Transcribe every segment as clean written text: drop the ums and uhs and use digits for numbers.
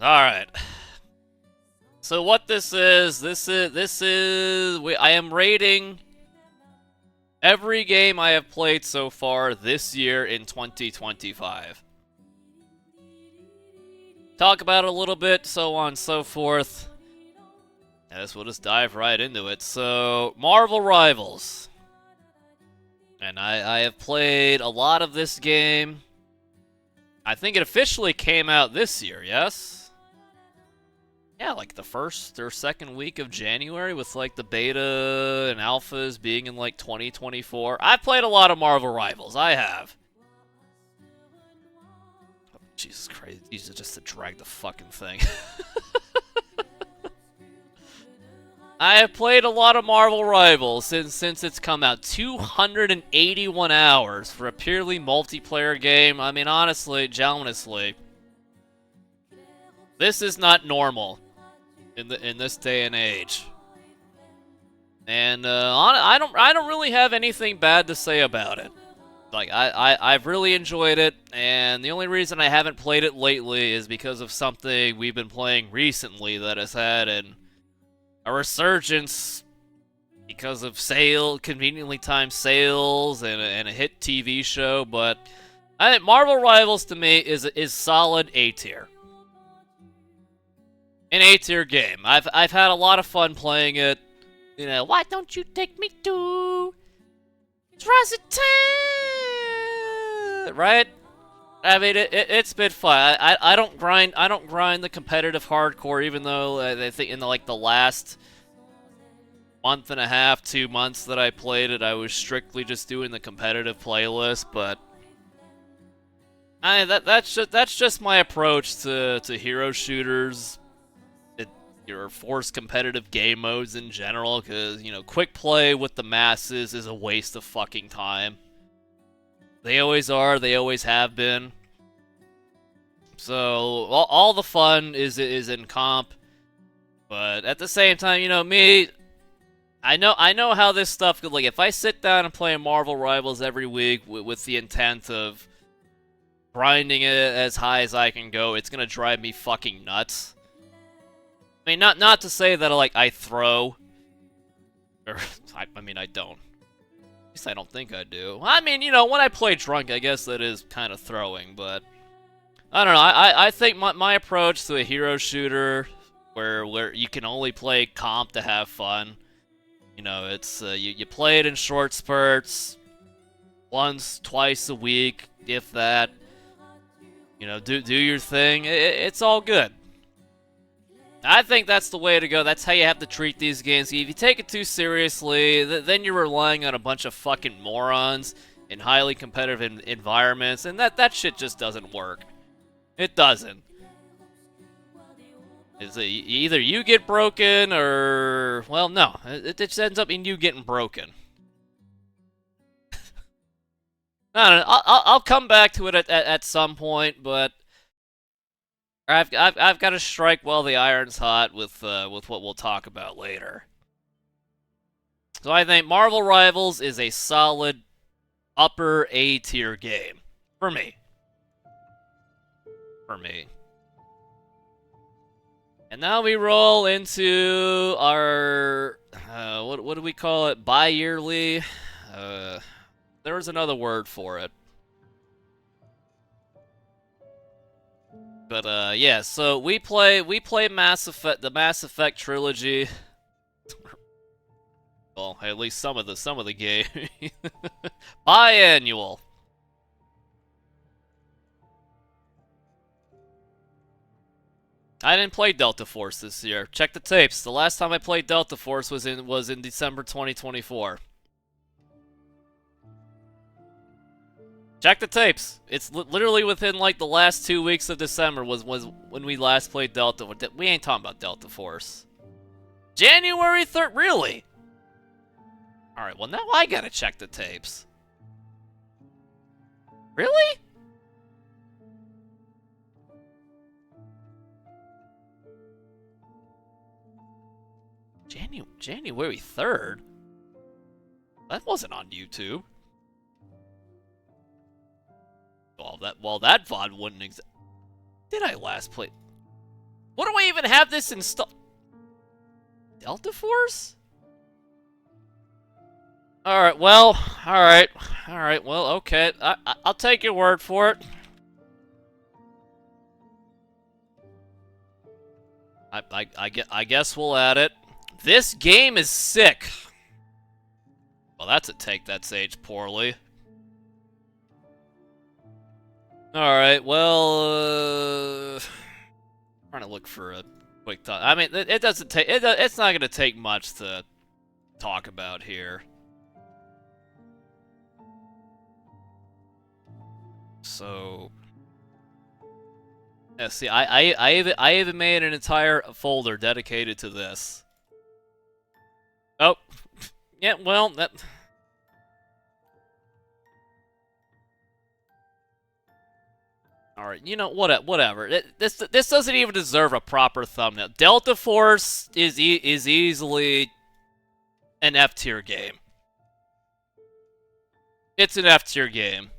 Alright. So what I am rating every game I have played so far this year in 2025. Talk about it a little bit, so on and so forth. I guess we'll just dive right into it. So, Marvel Rivals. And I have played a lot of this game. I think it officially came out this year, yes? Yeah, like the first or second week of January with like the beta and alphas being in like 2024. I've played a lot of Marvel Rivals. I have. Oh, Jesus Christ. These are just to drag the fucking thing. I have played a lot of Marvel Rivals since it's come out. 281 hours for a purely multiplayer game. I mean, honestly, genuinely, this is not normal in this day and age. And I don't really have anything bad to say about it. Like I've really enjoyed it, and the only reason I haven't played it lately is because of something we've been playing recently that has had a resurgence because of conveniently timed sales and a hit TV show. But I think Marvel Rivals to me is solid A tier. An A tier game. I've had a lot of fun playing it. You know, why don't you take me to Trusted, right? I mean, it's been fun. I don't grind the competitive hardcore, even though I think in the last month and a half, 2 months that I played it, I was strictly just doing the competitive playlist. But that's just my approach to hero shooters. Or forced competitive game modes in general, because, you know, quick play with the masses is a waste of fucking time. They always are, they always have been. So, all the fun is in comp, but at the same time, you know, me, I know how this stuff could, like, if I sit down and play Marvel Rivals every week with the intent of grinding it as high as I can go, it's gonna drive me fucking nuts. I mean, not to say that I throw, or I mean I don't. At least I don't think I do. I mean, you know, when I play drunk, I guess that is kind of throwing, but I don't know. I think my approach to a hero shooter, where you can only play comp to have fun. You know, it's you play it in short spurts, once, twice a week, if that. You know, do your thing. It's all good. I think that's the way to go. That's how you have to treat these games. If you take it too seriously, then you're relying on a bunch of fucking morons in highly competitive environments, and that shit just doesn't work. It doesn't. Either you get broken, or, well, no. It just ends up in you getting broken. I don't know. I'll come back to it at some point, but I've got to strike while the iron's hot with what we'll talk about later. So I think Marvel Rivals is a solid upper A tier game for me. And now we roll into our what do we call it? Bi-yearly. There was another word for it. But yeah, so we play Mass Effect, the Mass Effect trilogy. Well, at least some of the game. Biannual. I didn't play Delta Force this year. Check the tapes. The last time I played Delta Force was in December 2024. Check the tapes. It's literally within like the last 2 weeks of December was when we last played Delta. We ain't talking about Delta Force. January 3rd, really? Alright, well now I gotta check the tapes. Really? January 3rd? That wasn't on YouTube. Well, that VOD wouldn't exist. Did I last play? What do I even have this installed? Delta Force? Alright, well, alright, well, okay. I'll take your word for it. I guess we'll add it. This game is sick. Well, that's a take that's aged poorly. Alright, well, trying to look for a quick thought. I mean, it doesn't take, it's not gonna take much to talk about here. So, yeah, see, I even made an entire folder dedicated to this. Oh, yeah, well, that... Alright, you know, whatever. This doesn't even deserve a proper thumbnail. Delta Force is easily an F-tier game. It's an F-tier game.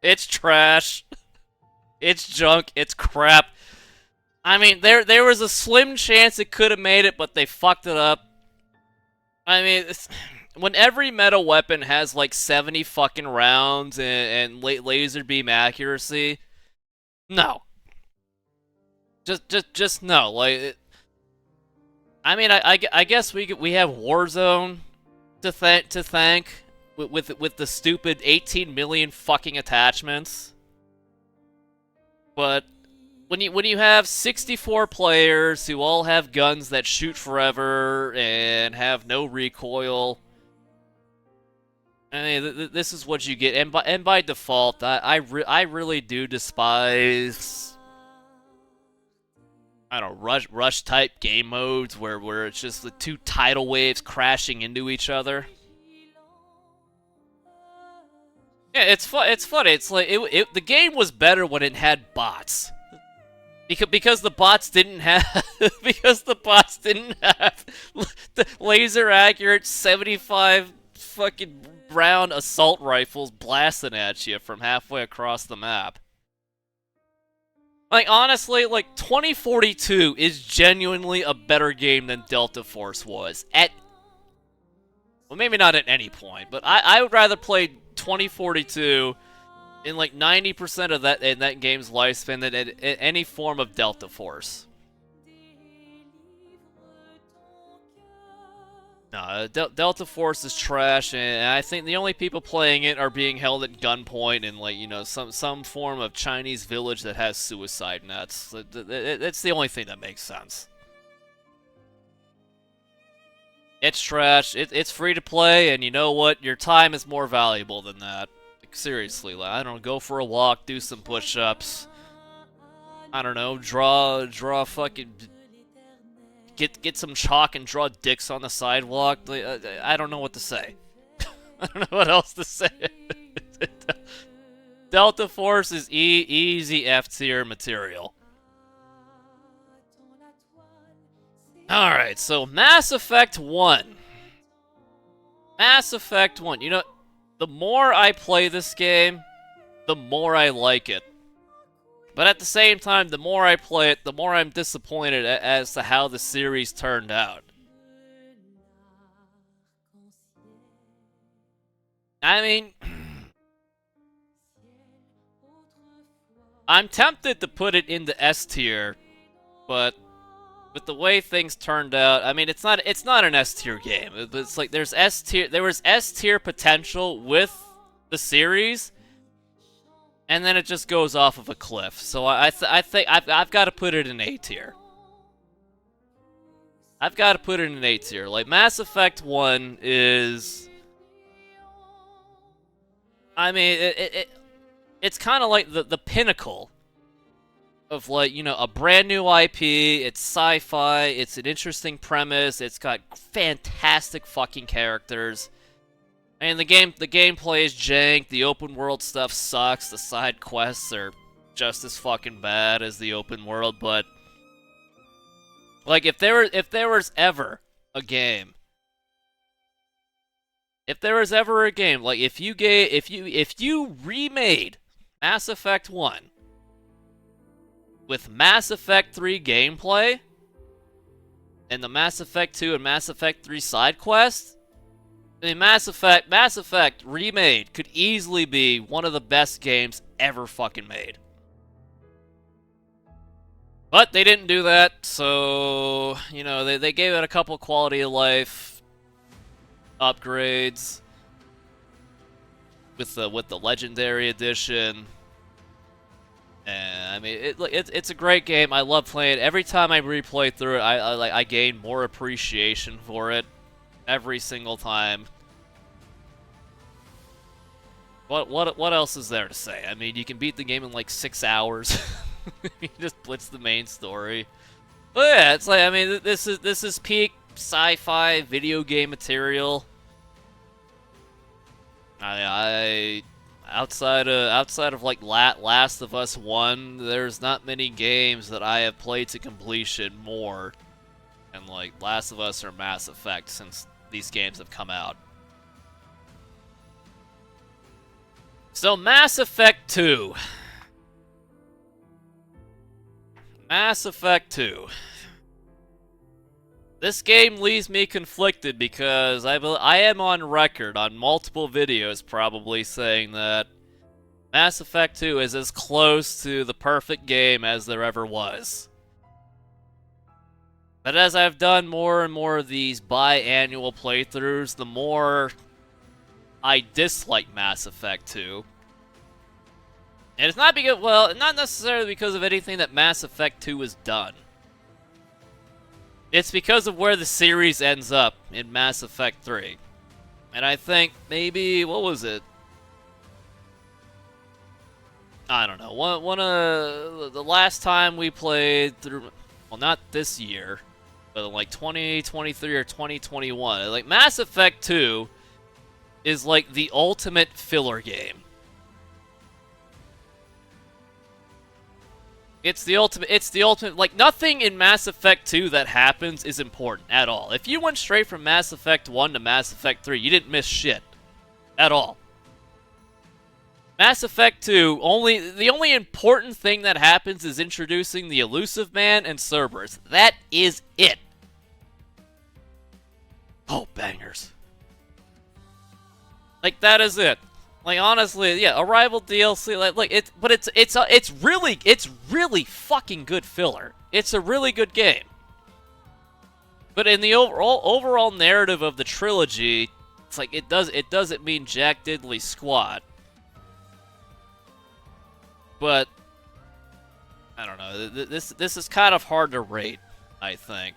It's trash. It's junk. It's crap. I mean, there was a slim chance it could have made it, but they fucked it up. I mean, when every meta weapon has like 70 fucking rounds and laser beam accuracy, no. Just no. Like, I mean, I guess we have Warzone to thank with the stupid 18 million fucking attachments. But when you have 64 players who all have guns that shoot forever and have no recoil, I mean, this is what you get. And by default, I really do despise, I don't know, rush type game modes where it's just the two tidal waves crashing into each other. Yeah, it's fun. It's funny. It's like the game was better when it had bots, because the bots didn't have the laser accurate 75 fucking round assault rifles blasting at you from halfway across the map. Like, honestly, like, 2042 is genuinely a better game than Delta Force was. Well, maybe not at any point, but I would rather play 2042 in like 90% of that game's lifespan than any form of Delta Force. No, Delta Force is trash, and I think the only people playing it are being held at gunpoint in, like, you know, some form of Chinese village that has suicide nets. It's the only thing that makes sense. It's trash. It's free to play, and you know what? Your time is more valuable than that. Like, seriously, like, I don't know, go for a walk, do some push-ups. I don't know, draw fucking... Get some chalk and draw dicks on the sidewalk. I don't know what to say. I don't know what else to say. Delta Force is easy F-tier material. Alright, so Mass Effect 1. Mass Effect 1. You know, the more I play this game, the more I like it. But at the same time, the more I play it, the more I'm disappointed as to how the series turned out. I mean, I'm tempted to put it in the S tier, but with the way things turned out, I mean, it's not an S tier game. It's like there was S tier potential with the series, and then it just goes off of a cliff. So I think I've got to put it in A tier. I've got to put it in A tier. Like, Mass Effect 1 is... I mean, it's kind of like the pinnacle of, like, you know, a brand new IP. It's sci-fi. It's an interesting premise. It's got fantastic fucking characters. And the gameplay is jank. The open world stuff sucks. The side quests are just as fucking bad as the open world. But like, if there was ever a game, like, if you remade Mass Effect 1 with Mass Effect 3 gameplay and the Mass Effect 2 and Mass Effect 3 side quests, I mean, Mass Effect Remade could easily be one of the best games ever fucking made. But they didn't do that, so, you know, they gave it a couple quality of life upgrades with the Legendary Edition. And I mean, it's a great game. I love playing it. Every time I replay through it, I gain more appreciation for it every single time. What else is there to say? I mean, you can beat the game in like 6 hours. You just blitz the main story. But yeah, it's like, I mean, this is peak sci-fi video game material. Outside of like Last of Us 1, there's not many games that I have played to completion more than like Last of Us or Mass Effect since these games have come out. So Mass Effect 2. Mass Effect 2. This game leaves me conflicted because I am on record on multiple videos probably saying that Mass Effect 2 is as close to the perfect game as there ever was. But as I've done more and more of these biannual playthroughs, the more I dislike Mass Effect 2. And it's not because, well, not necessarily because of anything that Mass Effect 2 has done. It's because of where the series ends up in Mass Effect 3. And I think maybe, what was it? I don't know. One of the last time we played through, well, not this year, but in like 2023 or 2021. Like Mass Effect 2 is like the ultimate filler game. It's the ultimate, like, nothing in Mass Effect 2 that happens is important at all. If you went straight from Mass Effect 1 to Mass Effect 3, you didn't miss shit. At all. Mass Effect 2, the only important thing that happens is introducing the Elusive Man and Cerberus. That is it. Oh, bangers. Like, that is it. Like, honestly, yeah, Arrival DLC, it's really fucking good filler. It's a really good game. But in the overall narrative of the trilogy, it's like it doesn't mean jack diddly squat. But I don't know. This is kind of hard to rate, I think.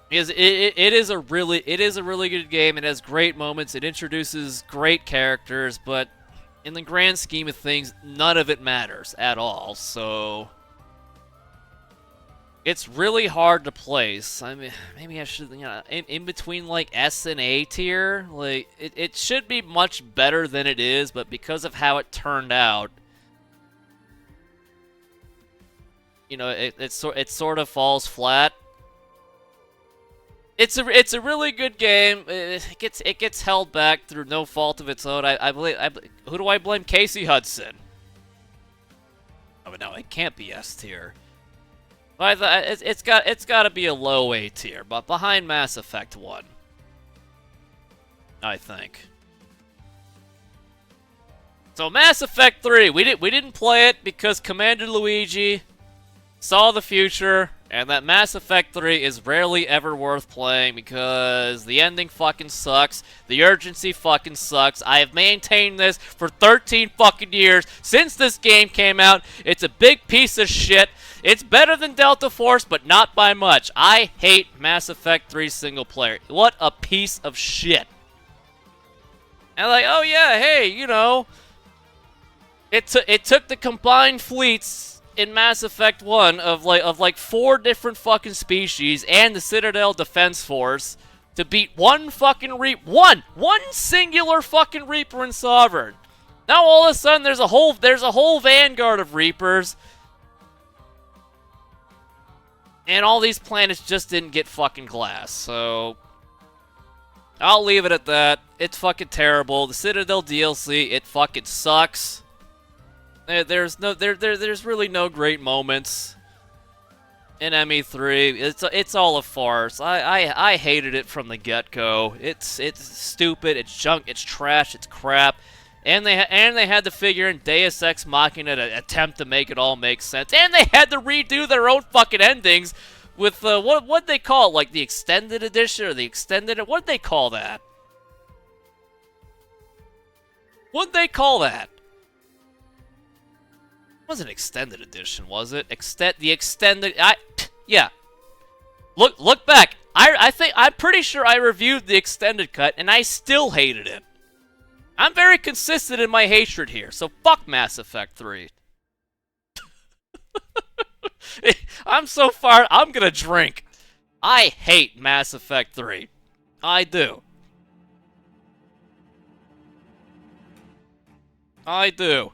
Because it is a really good game. It has great moments. It introduces great characters, but in the grand scheme of things, none of it matters at all. So it's really hard to place. I mean, maybe I should, you know, in between like S and A tier. Like it should be much better than it is, but because of how it turned out, you know, it sort of falls flat. It's a really good game. It gets held back through no fault of its own. I believe who do I blame? Casey Hudson. Oh no, it can't be S tier. But it's got to be a low A tier, but behind Mass Effect 1, I think. So Mass Effect 3, we didn't play it because Commander Luigi saw the future. And that Mass Effect 3 is rarely ever worth playing because the ending fucking sucks. The urgency fucking sucks. I have maintained this for 13 fucking years since this game came out. It's a big piece of shit. It's better than Delta Force, but not by much. I hate Mass Effect 3 single player. What a piece of shit. And like, oh yeah, hey, you know, it took the combined fleets in Mass Effect 1 of like 4 different fucking species and the Citadel Defense Force to beat one fucking one singular fucking Reaper and Sovereign. Now all of a sudden there's a whole vanguard of Reapers, and all these planets just didn't get fucking glass. So I'll leave it at that. It's fucking terrible. The Citadel DLC, it fucking sucks. There's really no great moments in ME3. It's all a farce. I hated it from the get-go. It's stupid. It's junk. It's trash. It's crap. And they had to figure in Deus Ex Machina to attempt to make it all make sense. And they had to redo their own fucking endings with what they call it, like the extended edition or the extended. What'd they call that? What'd they call that? It wasn't extended edition, was it? The extended. Yeah. Look back. I'm pretty sure I reviewed the extended cut and I still hated it. I'm very consistent in my hatred here, so fuck Mass Effect 3. I'm so far, I'm gonna drink. I hate Mass Effect 3. I do. I do.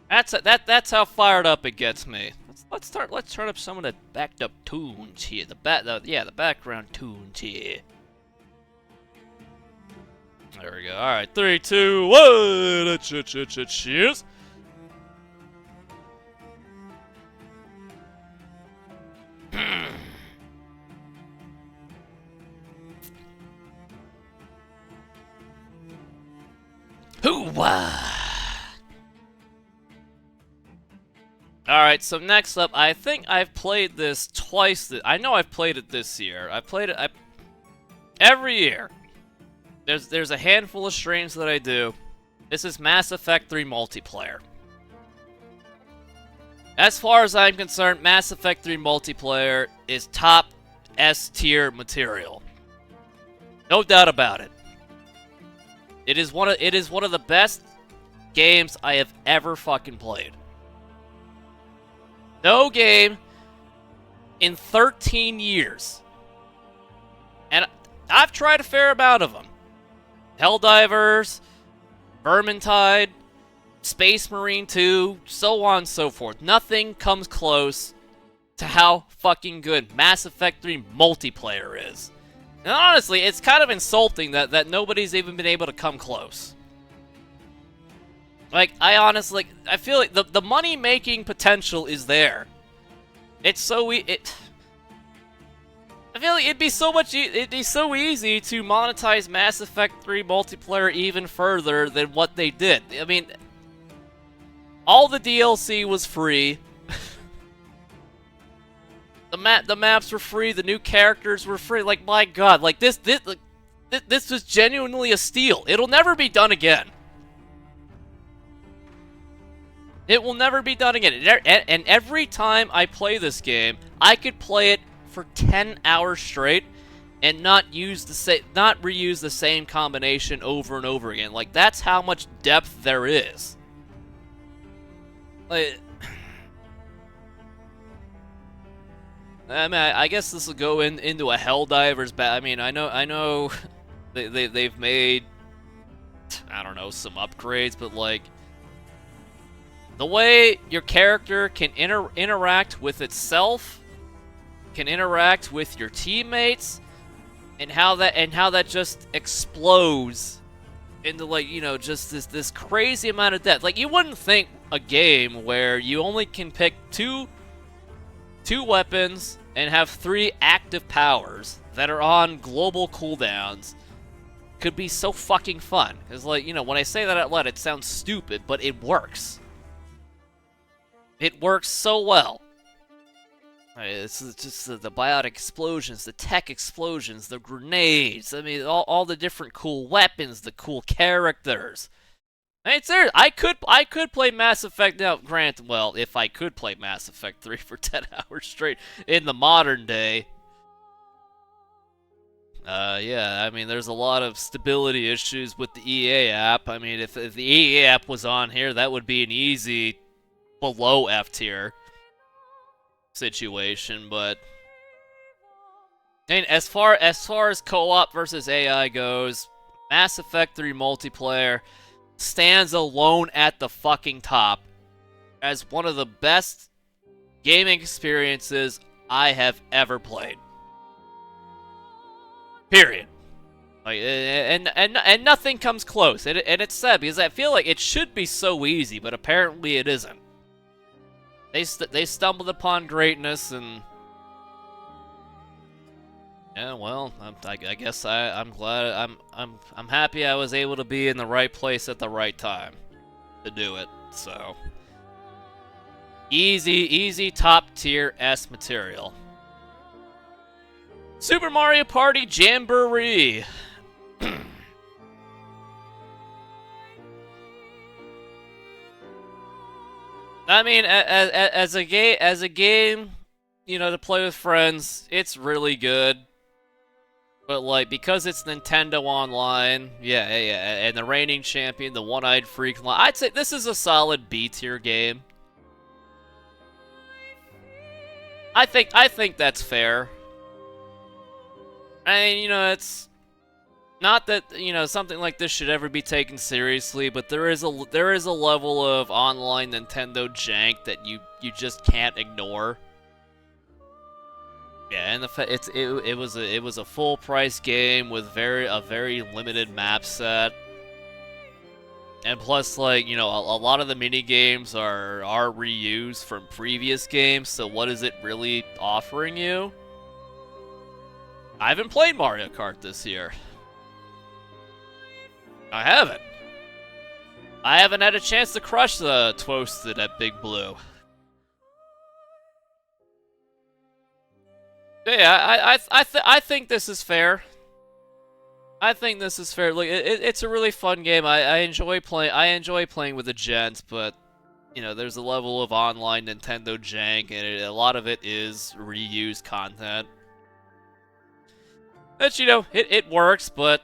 That's how fired up it gets me. Let's turn up some of the backed up tunes here. The background tunes here. There we go. All right, 3, 2, 1. Cheers. Hoo-wah! Alright, so next up, I think I've played this twice. I know I've played it this year. I've played it every year. There's a handful of streams that I do. This is Mass Effect 3 multiplayer. As far as I'm concerned, Mass Effect 3 multiplayer is top S-tier material. No doubt about it. It is one of the best games I have ever fucking played. No game in 13 years. And I've tried a fair amount of them. Helldivers, Vermintide, Space Marine 2, so on and so forth. Nothing comes close to how fucking good Mass Effect 3 multiplayer is. And honestly, it's kind of insulting that nobody's even been able to come close. Like, I feel like the money-making potential is there. It's so I feel like it'd be so easy to monetize Mass Effect 3 multiplayer even further than what they did. I mean, all the DLC was free. The maps were free. The new characters were free. Like, my God, like this was genuinely a steal. It'll never be done again. It will never be done again. And every time I play this game, I could play it for 10 hours straight and not reuse the same combination over and over again. Like, that's how much depth there is. Like, I mean, I guess this will go into a Helldivers I mean, I know they've made, I don't know, some upgrades, but like the way your character can interact with itself, can interact with your teammates, and how that just explodes into, like, you know, just this crazy amount of depth. Like, you wouldn't think a game where you only can pick two weapons and have 3 active powers that are on global cooldowns could be so fucking fun. Because, like, you know, when I say that out loud, it sounds stupid, but it works. It works so well. It's just the biotic explosions, the tech explosions, the grenades. I mean, all the different cool weapons, the cool characters. I mean, serious. I could play Mass Effect now. Granted, well, if I could play Mass Effect 3 for 10 hours straight in the modern day. Yeah, I mean, there's a lot of stability issues with the EA app. I mean, if the EA app was on here, that would be an easy below F tier situation, but and as far as co-op versus AI goes, Mass Effect 3 multiplayer stands alone at the fucking top as one of the best gaming experiences I have ever played. Period. Like, and nothing comes close. And it's sad because I feel like it should be so easy, but apparently it isn't. They stumbled upon greatness, and yeah, well, I guess I'm glad I'm happy I was able to be in the right place at the right time to do it. So easy top tier S material. Super Mario Party Jamboree. I mean, as a game, you know, to play with friends, it's really good. But like, because it's Nintendo Online, yeah, and the reigning champion, the one-eyed freak, I'd say this is a solid B tier game. I think that's fair. I mean, you know, it's not that, you know, something like this should ever be taken seriously, but there is a level of online Nintendo jank that you just can't ignore. Yeah, and it was a full price game with a very limited map set. And plus, like, you know, a lot of the mini games are reused from previous games, so what is it really offering you? I haven't played Mario Kart this year. I haven't. I haven't had a chance to crush the Toasted at Big Blue. Yeah, I think this is fair. I think this is fair. Look, it's a really fun game. I enjoy playing with the gents, but you know, there's a level of online Nintendo jank, and a lot of it is reused content. But you know, it works, but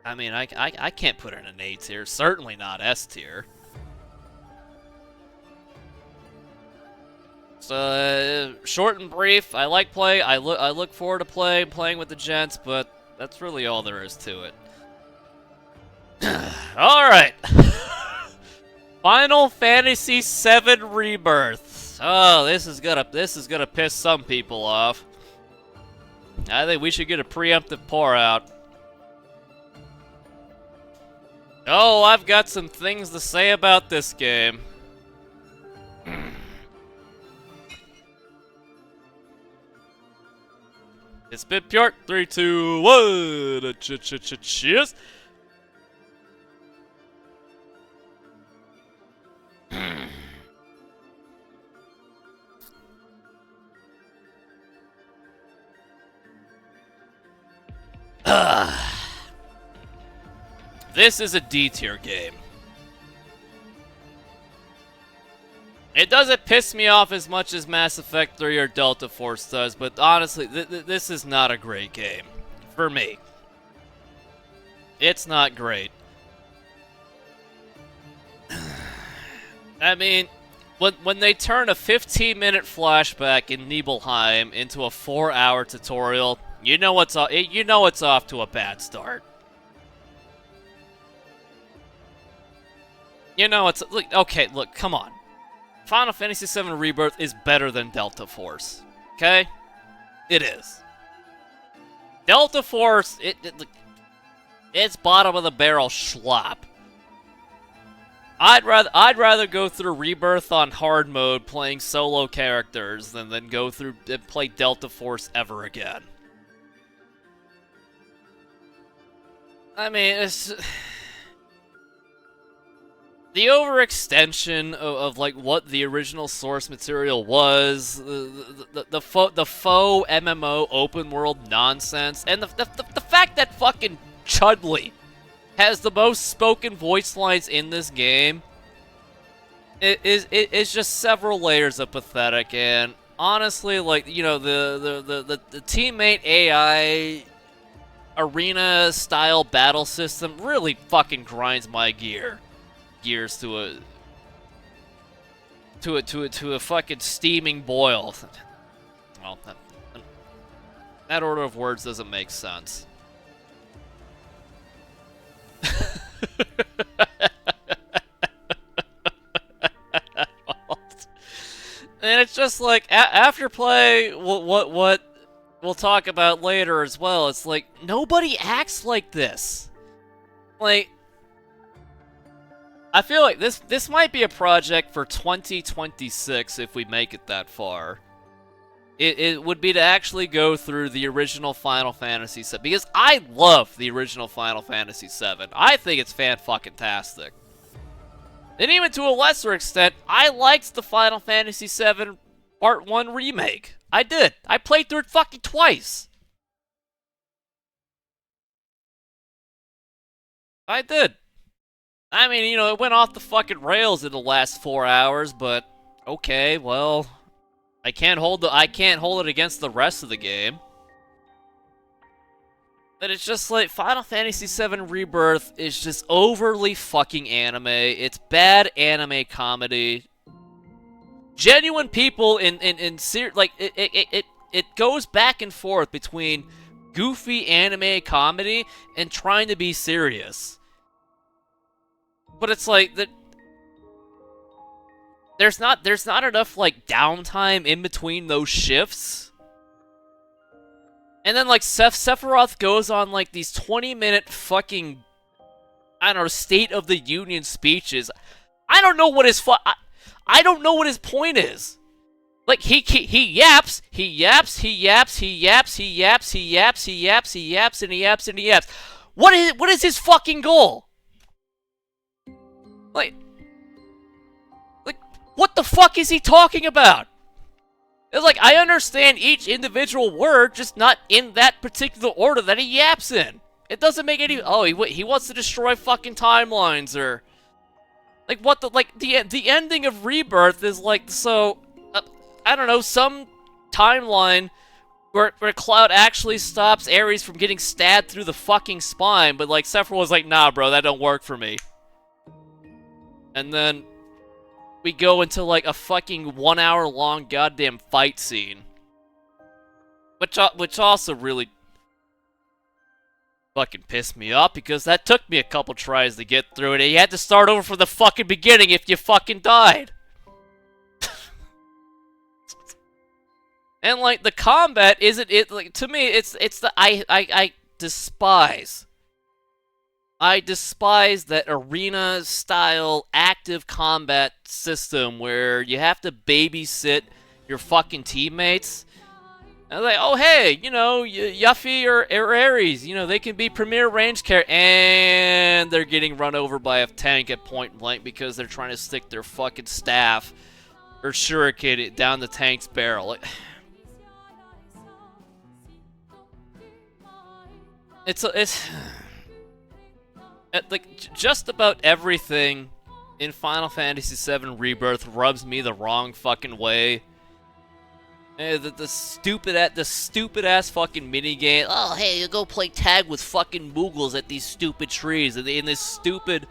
I mean, I can't put it in an A tier. Certainly not S tier. So, short and brief. I like play. I look forward to playing with the gents, but that's really all there is to it. All right. Final Fantasy VII Rebirth. Oh, this is gonna piss some people off. I think we should get a preemptive pour out. Oh, I've got some things to say about this game. It's been pure. 3, 2, 1. Cheers. This is a D tier game. It doesn't piss me off as much as Mass Effect 3 or Delta Force does, but honestly, this is not a great game. For me. It's not great. I mean, when they turn a 15-minute flashback in Nibelheim into a 4-hour tutorial, you know it's off to a bad start. You know it's look, come on. Final Fantasy VII Rebirth is better than Delta Force. Okay? It is. Delta Force, it's bottom of the barrel schlop. I'd rather go through Rebirth on hard mode playing solo characters than go through and play Delta Force ever again. I mean, it's the overextension of like what the original source material was, the faux MMO open world nonsense, and the fact that fucking Chudley has the most spoken voice lines in this game is just several layers of pathetic. And honestly, like, you know, the teammate AI arena style battle system really fucking grinds my gears to a fucking steaming boil. Well, that order of words doesn't make sense. And it's just like after play, what we'll talk about later as well. It's like, nobody acts like this. Like, I feel like this might be a project for 2026 if we make it that far. It would be to actually go through the original Final Fantasy VII, because I love the original Final Fantasy VII. I think it's fan-fucking-tastic. And even to a lesser extent, I liked the Final Fantasy VII Part 1 remake. I did. I played through it fucking twice. I did. I mean, you know, it went off the fucking rails in the last 4 hours, but okay, well, I can't hold it against the rest of the game. But it's just like Final Fantasy VII Rebirth is just overly fucking anime. It's bad anime comedy. Genuine people like it goes back and forth between goofy anime comedy and trying to be serious. But it's like that. There's not enough like downtime in between those shifts. And then like Sephiroth goes on like these 20-minute fucking, I don't know, State of the Union speeches. I don't know what his I don't know what his point is. Like he yaps, he yaps, he yaps, he yaps, he yaps, he yaps, he yaps, he yaps, and he yaps, and he yaps. What is his fucking goal? Like, what the fuck is he talking about? It's like, I understand each individual word, just not in that particular order that he yaps in. It doesn't make any... Oh, he wants to destroy fucking timelines, or... Like, what the... Like, the ending of Rebirth is like, so... I don't know, some timeline where Cloud actually stops Ares from getting stabbed through the fucking spine, but, like, Sephiroth was like, nah, bro, that don't work for me. And then... we go into like a fucking 1 hour long goddamn fight scene. Which also really fucking pissed me off, because that took me a couple tries to get through it, and you had to start over from the fucking beginning if you fucking died. And like the combat isn't it like, to me it's the I despise. I despise that arena-style active combat system where you have to babysit your fucking teammates. And like, oh hey, you know, Yuffie or Ares, you know, they can be premier range character, and they're getting run over by a tank at point blank because they're trying to stick their fucking staff or shuriken it down the tank's barrel. Like, it's like, just about everything in Final Fantasy VII Rebirth rubs me the wrong fucking way. The stupid ass fucking minigame. Oh, hey, you go play tag with fucking Moogles at these stupid trees in this stupid,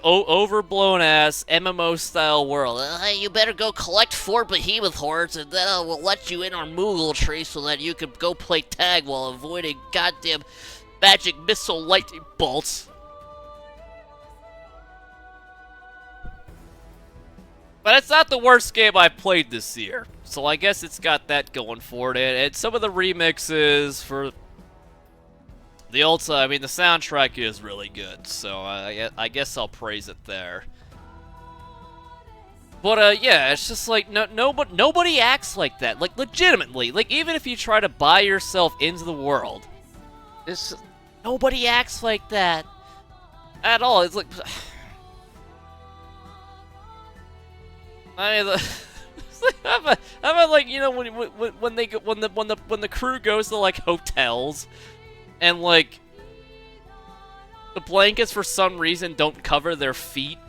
overblown ass MMO style world. Hey, you better go collect 4 behemoth hordes, and then we'll let you in our Moogle tree so that you can go play tag while avoiding goddamn magic missile lightning bolts. But it's not the worst game I've played this year, so I guess it's got that going for it. And some of the remixes for the old, I mean, the soundtrack is really good, so I guess I'll praise it there. But yeah, it's just like nobody acts like that. Like, legitimately, like, even if you try to buy yourself into the world, it's just, nobody acts like that at all. It's like, I mean, how about like, you know, when the crew goes to like hotels, and like the blankets for some reason don't cover their feet.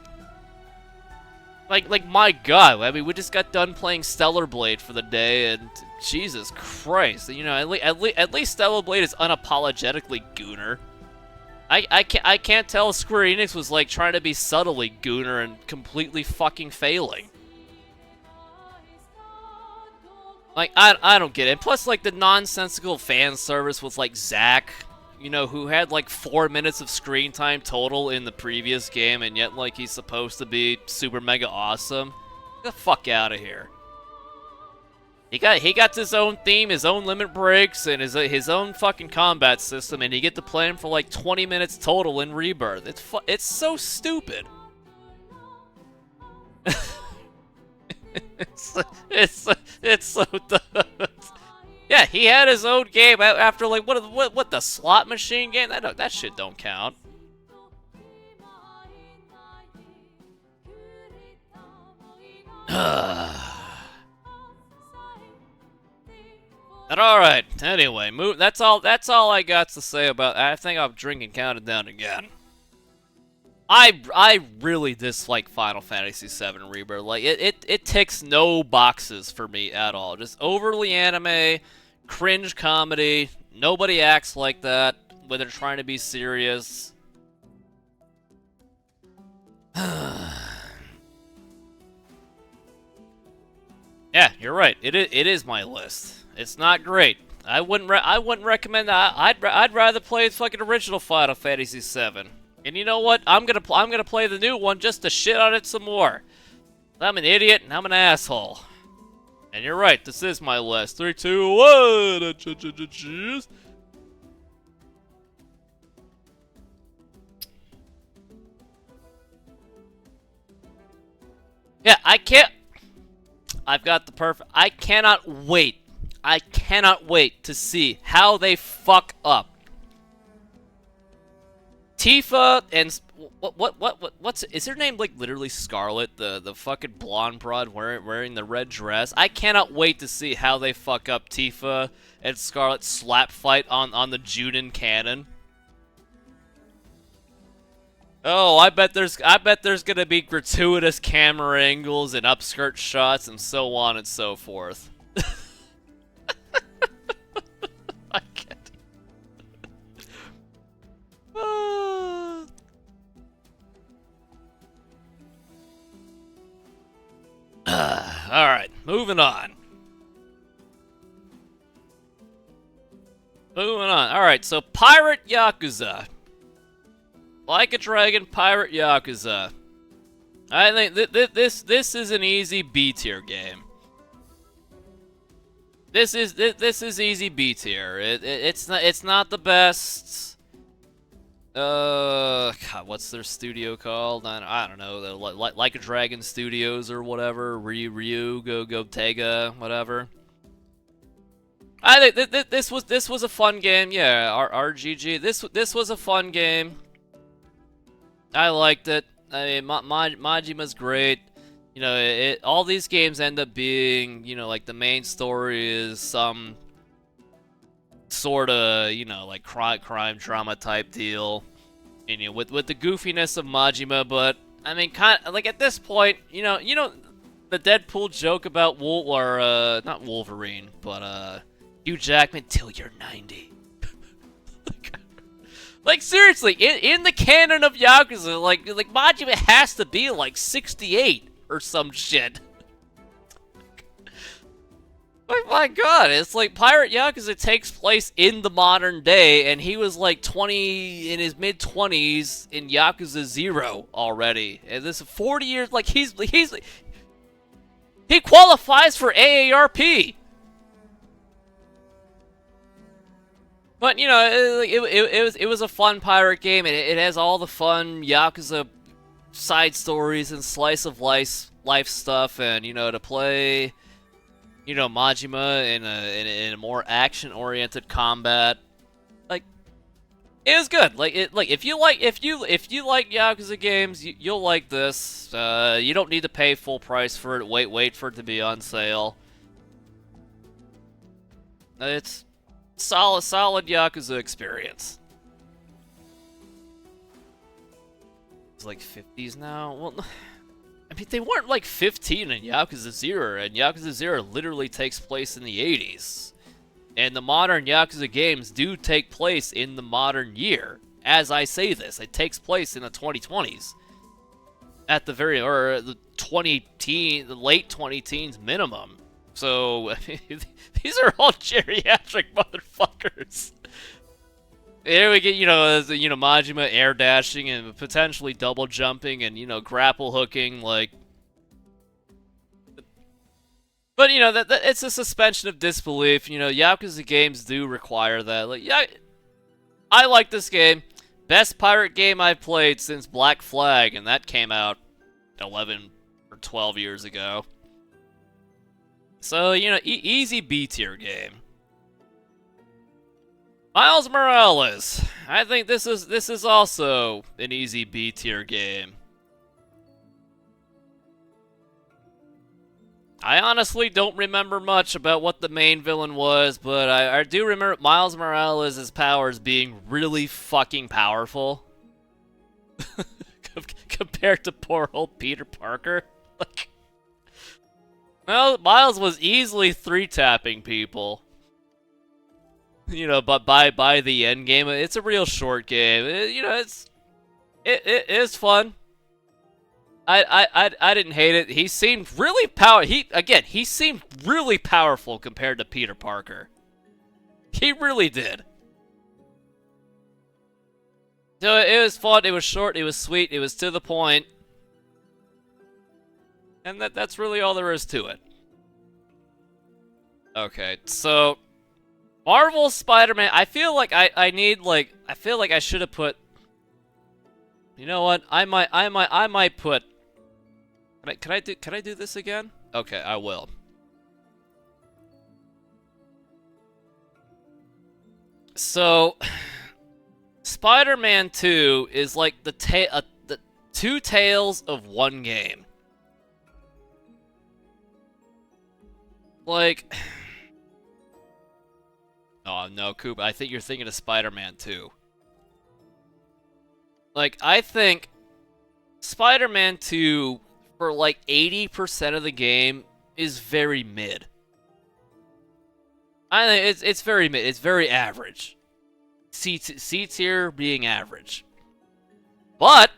Like my God, I mean, we just got done playing Stellar Blade for the day, and Jesus Christ, you know, at least Stellar Blade is unapologetically gooner. I can't tell if Square Enix was like trying to be subtly gooner and completely fucking failing. Like, I don't get it. Plus, like, the nonsensical fan service with, like, Zack, you know, who had, like, 4 minutes of screen time total in the previous game, and yet, like, he's supposed to be super mega awesome. Get the fuck out of here. He got his own theme, his own limit breaks, and his own fucking combat system, and you get to play him for like 20 minutes total in Rebirth. It's so stupid. it's so dumb. Yeah, he had his own game after like what the slot machine game? That shit don't count. But all right. Anyway, that's all I got to say about. I think I'm drinking counted down again. I really dislike Final Fantasy VII Rebirth. Like it ticks no boxes for me at all. Just overly anime, cringe comedy. Nobody acts like that when they're trying to be serious. Yeah, you're right. It is my list. It's not great. I wouldn't recommend that. I'd rather play the fucking original Final Fantasy VII. And you know what? I'm gonna play the new one just to shit on it some more. I'm an idiot and I'm an asshole. And you're right. This is my list. 3, 2, 1. Yeah, I can't. I've got the perfect. I cannot wait. I cannot wait to see how they fuck up Tifa and what's is her name, like literally Scarlet, the fucking blonde broad wearing the red dress. I cannot wait to see how they fuck up Tifa and Scarlet slap fight on the Junin canon. Oh, I bet there's gonna be gratuitous camera angles and upskirt shots and so on and so forth. I can't. Alright, moving on. Alright, so Pirate Yakuza. Like a Dragon, Pirate Yakuza. I think this is an easy B tier game. This is easy B tier. It's not the best. God, what's their studio called? I don't know. Like a Dragon Studios or whatever. Ryu, Go Tega, whatever. I think this was a fun game. Yeah, RGG. This was a fun game. I liked it. I mean, Majima's great. You know, all these games end up being, you know, like the main story is some sort of, you know, like crime drama type deal. And, you know, with the goofiness of Majima, but I mean, kind of like at this point, you know the Deadpool joke about not Wolverine, but Hugh Jackman till you're 90. Like, seriously, in the canon of Yakuza, like Majima has to be, like, 68 or some shit. Oh my god, it's like Pirate Yakuza takes place in the modern day, and he was, like, in his mid-20s in Yakuza 0 already. And this is 40 years, like, he qualifies for AARP! But, you know, it was a fun pirate game, and it has all the fun Yakuza side stories and slice of life stuff, and, you know, to play, you know, Majima in a more action-oriented combat, like, it was good. Like if you like Yakuza games, you'll like this. You don't need to pay full price for it. Wait for it to be on sale. It's solid Yakuza experience. It's like 50s now. Well, I mean, they weren't like 15 in Yakuza 0, and Yakuza 0 literally takes place in the 80s. And the modern Yakuza games do take place in the modern year. As I say this, it takes place in the 2020s. At the the late 20 teens minimum. So, I mean, these are all geriatric motherfuckers. Here we get, you know, Majima air dashing and potentially double jumping and, you know, grapple hooking, like... But you know that it's a suspension of disbelief. You know, Yakuza games do require that. Like, yeah, I like this game. Best pirate game I've played since Black Flag, and that came out 11 or 12 years ago. So, you know, easy B-tier game. Miles Morales. I think this is also an easy B-tier game. I honestly don't remember much about what the main villain was, but I do remember Miles Morales' powers being really fucking powerful. Compared to poor old Peter Parker. Like, well, Miles was easily 3-tapping people. You know, but by the end game, it's a real short game. You know, it is fun. I didn't hate it. He seemed really he seemed really powerful compared to Peter Parker. He really did. So it was fun, it was short, it was sweet, it was to the point. And that's really all there is to it. Okay, so Marvel Spider-Man, I feel like I feel like I should have put, you know what? I might put, can I do this again? Okay, I will. So Spider-Man 2 is like the two tales of one game. Like, oh no, Coop, I think you're thinking of Spider-Man 2. Like, I think Spider-Man 2, for like 80% of the game, is very mid. I think it's very mid. It's very average. C tier being average. But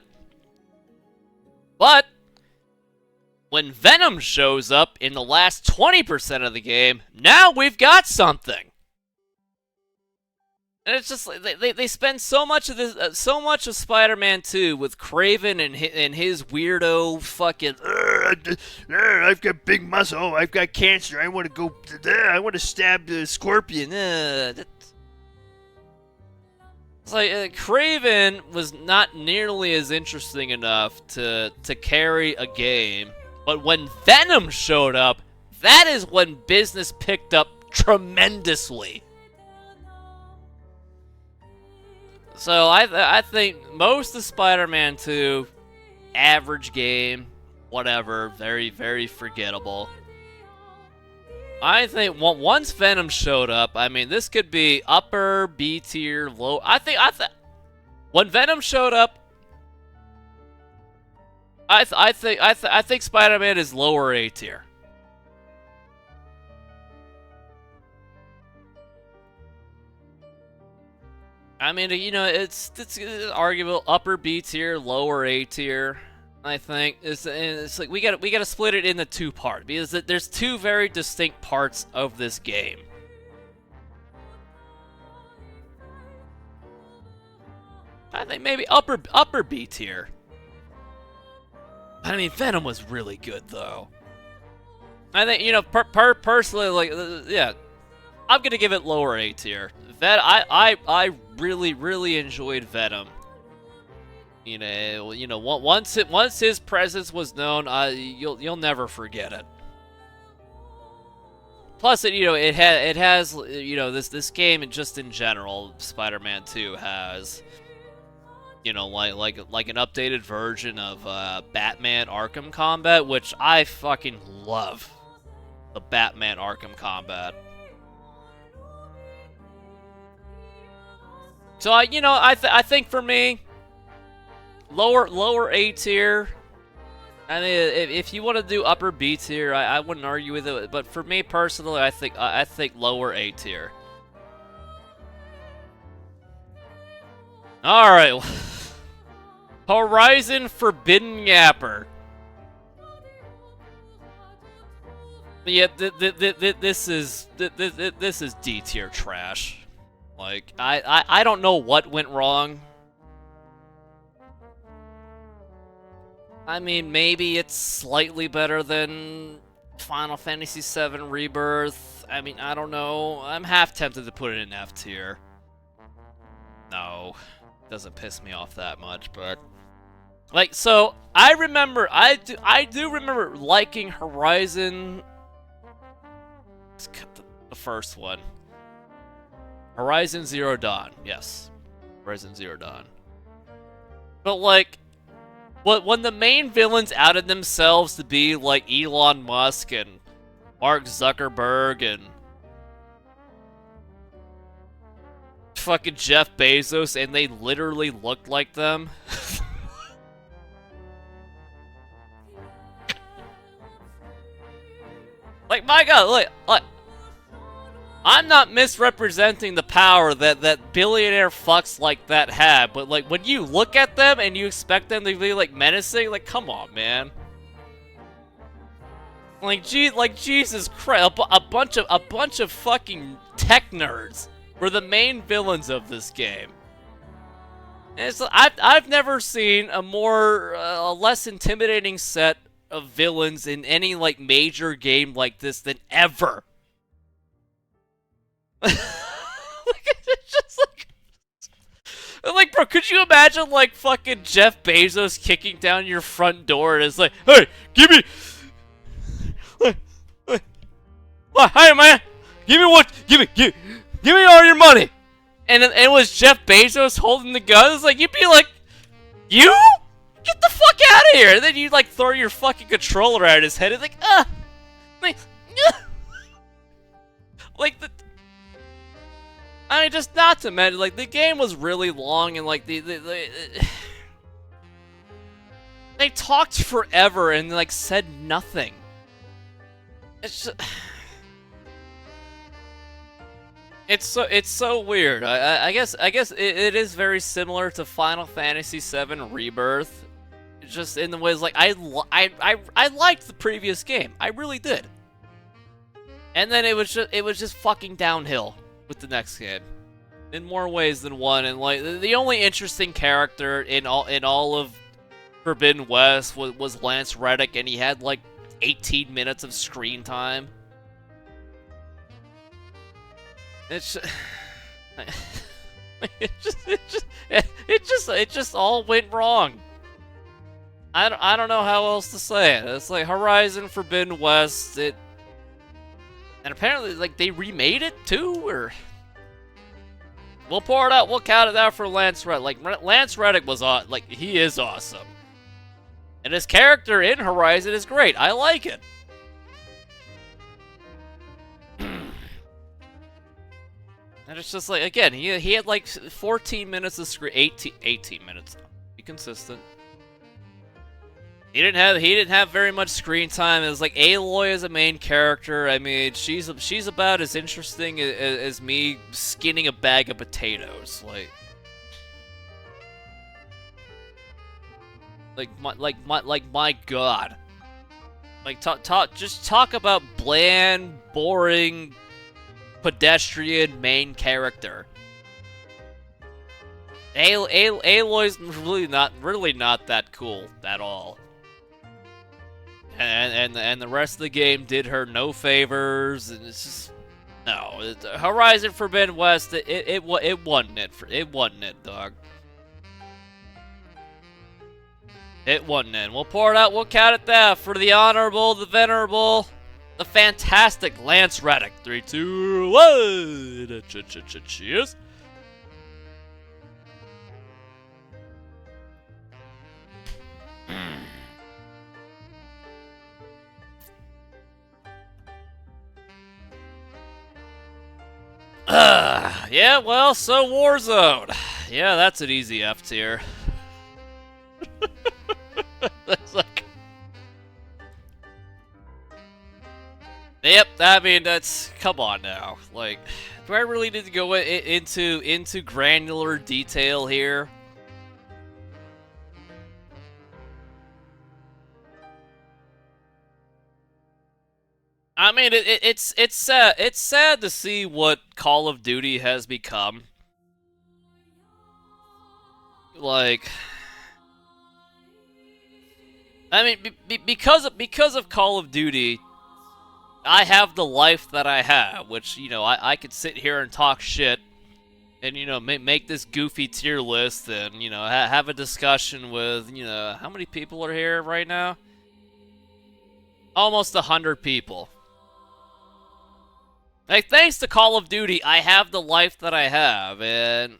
when Venom shows up in the last 20% of the game, now we've got something. And it's just like they spend so much of this, so much of Spider-Man 2 with Kraven and his weirdo fucking. I've got big muscle. I've got cancer. I want to go. I want to stab the Scorpion. It's like Kraven was not nearly as interesting enough to carry a game, but when Venom showed up, that is when business picked up tremendously. So I think most of Spider-Man 2, average game, whatever, very, very forgettable. I think once Venom showed up, I mean, this could be upper B tier, low. I think when Venom showed up, I think Spider-Man is lower A tier. I mean, you know, it's arguable upper B tier, lower A tier. I think it's like we got to split it into two parts because there's two very distinct parts of this game. I think maybe upper B tier. I mean, Venom was really good though. I think, you know, personally, like, yeah, I'm gonna give it lower A tier. I really enjoyed Venom. You know, once his presence was known, you'll never forget it. Plus, it has you know, this game just in general, Spider-Man 2 has, you know, like an updated version of Batman Arkham Combat, which I fucking love. The Batman Arkham Combat. So you know, I think for me, lower A tier. I mean, if you want to do upper B tier, I wouldn't argue with it. But for me personally, I think lower A tier. All right, Horizon Forbidden Yapper. Yeah, this is D tier trash. Like, I don't know what went wrong. I mean, maybe it's slightly better than Final Fantasy VII Rebirth. I mean, I don't know. I'm half tempted to put it in F tier. No, doesn't piss me off that much, but like, so I remember, I do remember liking Horizon. Let's cut the first one. Horizon Zero Dawn, yes, Horizon Zero Dawn. But like, when the main villains outed themselves to be like Elon Musk and Mark Zuckerberg and fucking Jeff Bezos, and they literally looked like them. Like, my god, like, I'm not misrepresenting the power that billionaire fucks like that have, but like, when you look at them and you expect them to be like menacing, like, come on, man. Like, Jesus Christ, a bunch of fucking tech nerds were the main villains of this game. And it's, I've never seen a more, a less intimidating set of villains in any, like, major game like this than ever. Like, it's just like, bro, could you imagine, like, fucking Jeff Bezos kicking down your front door and it's like, hey, give me, hey, man, give me all your money. And it was Jeff Bezos holding the gun. It's like, you'd be like, you? Get the fuck out of here. And then you like throw your fucking controller at his head. It's like, like the. I mean, just not to mention, like, the game was really long and like they talked forever and like said nothing. It's just, it's so weird. I guess it is very similar to Final Fantasy VII Rebirth. Just in the ways, like, I liked the previous game. I really did. And then it was just fucking downhill with the next game, in more ways than one. And like, the only interesting character in all of Forbidden West was Lance Reddick, and he had like 18 minutes of screen time. It's it just all went wrong. I don't know how else to say it. It's like Horizon Forbidden West. And apparently, like, they remade it too, or we'll pour it out. We'll count it out for Lance Reddick. Like, Lance Reddick was like, he is awesome, and his character in Horizon is great. I like it. And it's just like, again, he had like 14 minutes of screen, 18 minutes. Be consistent. He didn't have very much screen time. It was like Aloy as a main character. I mean, she's about as interesting as me skinning a bag of potatoes. My god. Like, just talk about bland, boring, pedestrian main character. Aloy's really not that cool at all. And the rest of the game did her no favors, and it's just, no. Horizon Forbidden West, it wasn't it. It wasn't it, dog. It wasn't it. We'll pour it out. We'll count it there for the honorable, the venerable, the fantastic Lance Reddick. 3, 2, 1. Cheers. Yeah, well, so Warzone. Yeah, that's an easy F tier. That's like... Yep, I mean, that's... Come on now. Like, do I really need to go into granular detail here? I mean, it's sad to see what Call of Duty has become. Like, I mean, because of Call of Duty, I have the life that I have, which, you know, I could sit here and talk shit and, you know, make this goofy tier list and, you know, have a discussion with, you know, how many people are here right now? Almost 100 people. Like, thanks to Call of Duty, I have the life that I have, and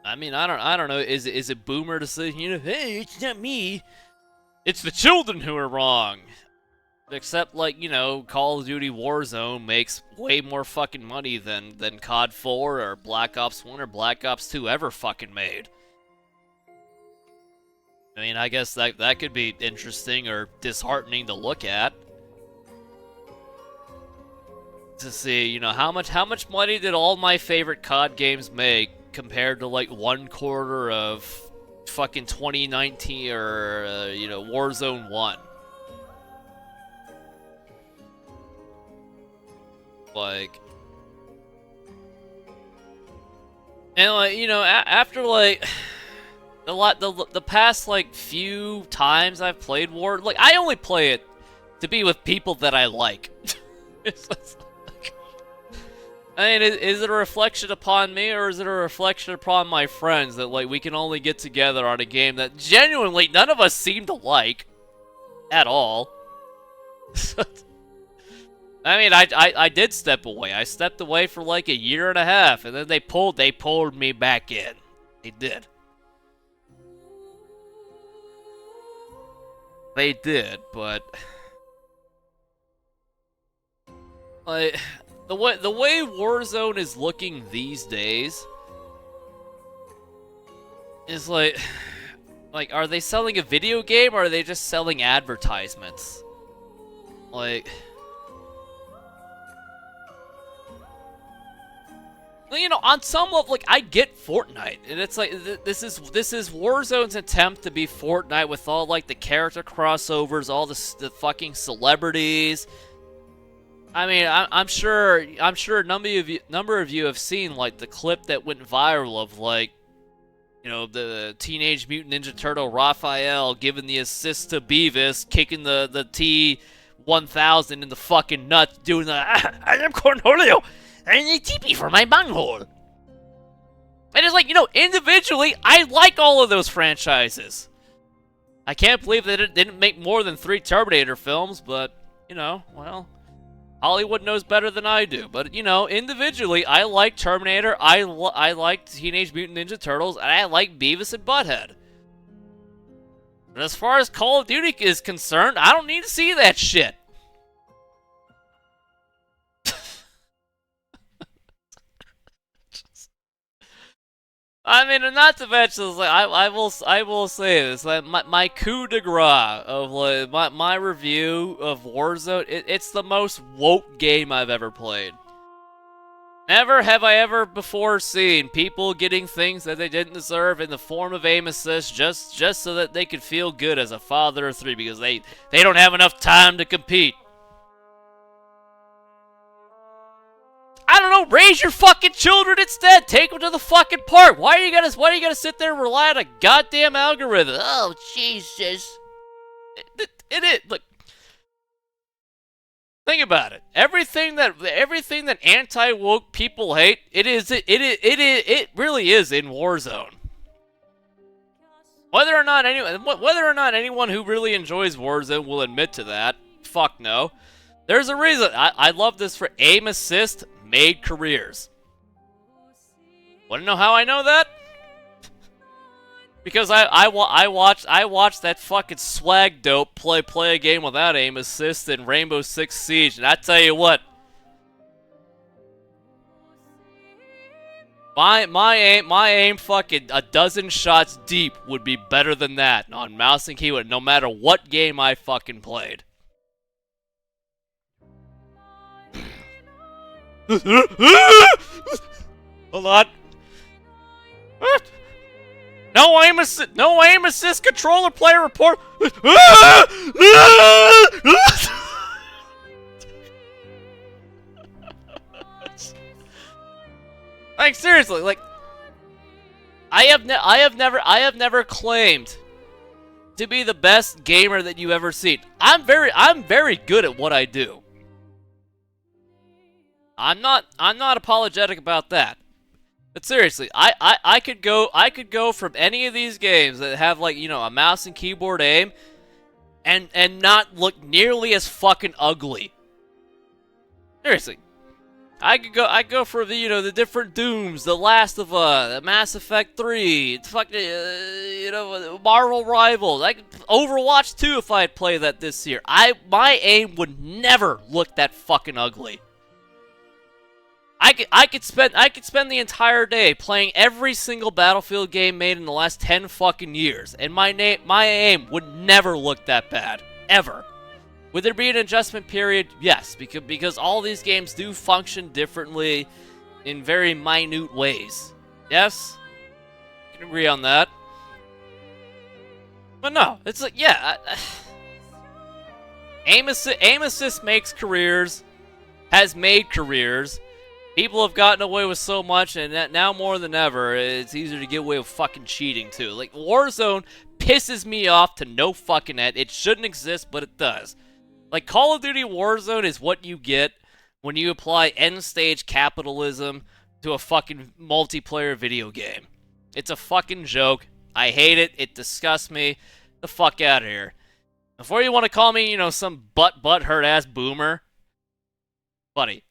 I mean, I don't know. Is it boomer to say, you know, hey, it's not me, it's the children who are wrong? Except, like, you know, Call of Duty Warzone makes way more fucking money than COD 4 or Black Ops 1 or Black Ops 2 ever fucking made. I mean, I guess that could be interesting or disheartening to look at. To see, you know, how much money did all my favorite COD games make compared to, like, 1/4 of fucking 2019 or, you know, Warzone 1. Like, and, like, you know, after, like, the past, like, few times I've played War, like, I only play it to be with people that I like. I mean, is it a reflection upon me, or is it a reflection upon my friends that, like, we can only get together on a game that genuinely none of us seem to like at all? I mean, I did step away. I stepped away for like a year and a half, and then they pulled me back in. They did. They did, but like, the way Warzone is looking these days is like, are they selling a video game, or are they just selling advertisements? Like, you know, on some level, like, I get Fortnite, and it's like, this is Warzone's attempt to be Fortnite with all, like, the character crossovers, all the fucking celebrities. I mean, I'm sure a number of you have seen, like, the clip that went viral of, like, you know, the Teenage Mutant Ninja Turtle Raphael giving the assist to Beavis, kicking the T-1000 in the fucking nuts, doing the I am Cornholio, I need TP for my bunghole. And it's like, you know, individually, I like all of those franchises. I can't believe that it didn't make more than 3 Terminator films, but, you know, well, Hollywood knows better than I do. But, you know, individually, I like Terminator, I like Teenage Mutant Ninja Turtles, and I like Beavis and Butthead. But as far as Call of Duty is concerned, I don't need to see that shit. I mean, and not to mention, like, I will say this, like, my coup de grace of, like, my review of Warzone, it's the most woke game I've ever played. Never have I ever before seen people getting things that they didn't deserve in the form of aim assist just so that they could feel good as a father of 3 because they don't have enough time to compete. I don't know, raise your fucking children instead. Take them to the fucking park. Why are you gonna sit there and rely on a goddamn algorithm? Oh, Jesus. It is, look. Think about it. Everything that anti-woke people hate, it really is in Warzone. Whether or not anyone who really enjoys Warzone will admit to that, fuck no. There's a reason. I love this for aim assist made careers. Want to know how I know that? Because I watched that fucking swag dope play a game without aim assist in Rainbow Six Siege, and I tell you what, my aim fucking a dozen shots deep would be better than that on mouse and keyboard, no matter what game I fucking played. Hold on. What? No aim assist controller player report. Like, seriously, like, I have never claimed to be the best gamer that you've ever seen. I'm very good at what I do. I'm not apologetic about that. But seriously, I could go from any of these games that have, like, you know, a mouse and keyboard aim and not look nearly as fucking ugly. Seriously. I could go for the, you know, the different Dooms, The Last of Us, Mass Effect 3, fucking, you know, Marvel Rivals, Overwatch 2 if I'd play that this year. My aim would never look that fucking ugly. I could spend the entire day playing every single Battlefield game made in the last 10 fucking years, and my aim would never look that bad, ever. Would there be an adjustment period? Yes, because all these games do function differently in very minute ways. Yes? I can agree on that. But no, it's like, yeah. Aim assist makes careers, has made careers. People have gotten away with so much, and now more than ever, it's easier to get away with fucking cheating, too. Like, Warzone pisses me off to no fucking end. It shouldn't exist, but it does. Like, Call of Duty Warzone is what you get when you apply end-stage capitalism to a fucking multiplayer video game. It's a fucking joke. I hate it. It disgusts me. The fuck out of here. Before you want to call me, you know, some butt-hurt-ass boomer, buddy,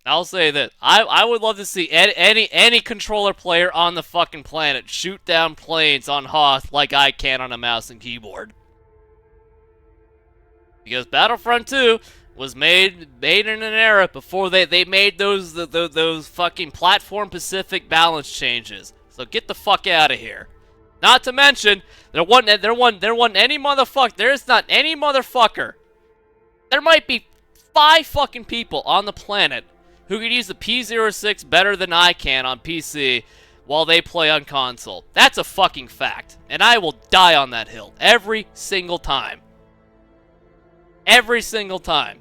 I'll say this. I would love to see any controller player on the fucking planet shoot down planes on Hoth like I can on a mouse and keyboard. Because Battlefront 2 was made in an era before they made those fucking platform-specific balance changes. So get the fuck out of here. Not to mention, there wasn't any motherfucker. There is not any motherfucker. There might be 5 fucking people on the planet who can use the P06 better than I can on PC while they play on console. That's a fucking fact. And I will die on that hill every single time. Every single time.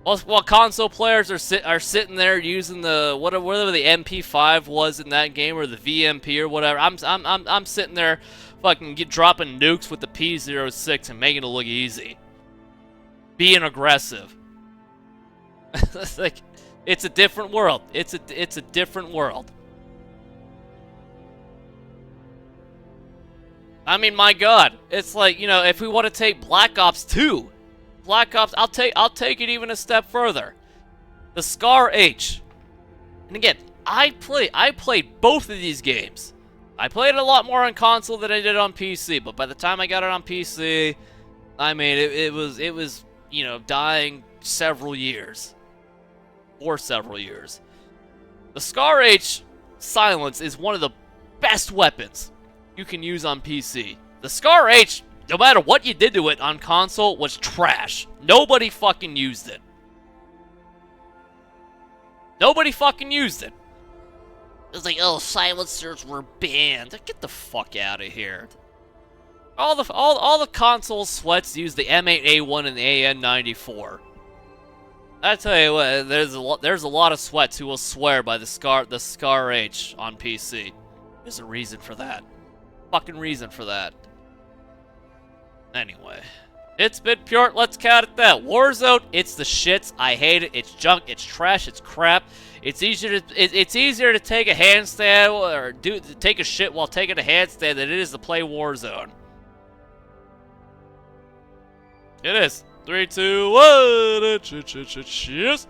While console players are sitting there using the whatever the MP5 was in that game, or the VMP or whatever, I'm sitting there fucking dropping nukes with the P06 and making it look easy. Being aggressive. Like, it's a different world. It's a different world. I mean, my God, it's like, you know, if we want to take Black Ops 2, I'll take it even a step further. The Scar H. And again, I played both of these games. I played it a lot more on console than I did on PC, but by the time I got it on PC, I mean, it was, you know, dying several years. For several years. The Scar H silence is one of the best weapons you can use on PC. The Scar H, no matter what you did to it on console, was trash. Nobody fucking used it. Nobody fucking used it. It was like, oh, silencers were banned. Get the fuck out of here. All the console sweats use the M8A1 and the AN94. I tell you what, there's a lot of sweats who will swear by the Scar H on PC. There's a reason for that. Fucking reason for that. Anyway, it's been pure. Let's count it that. Warzone, it's the shits. I hate it. It's junk. It's trash. It's crap. It's easier to take a handstand or take a shit while taking a handstand than it is to play Warzone. It is. 3, 2, 1. Cheers.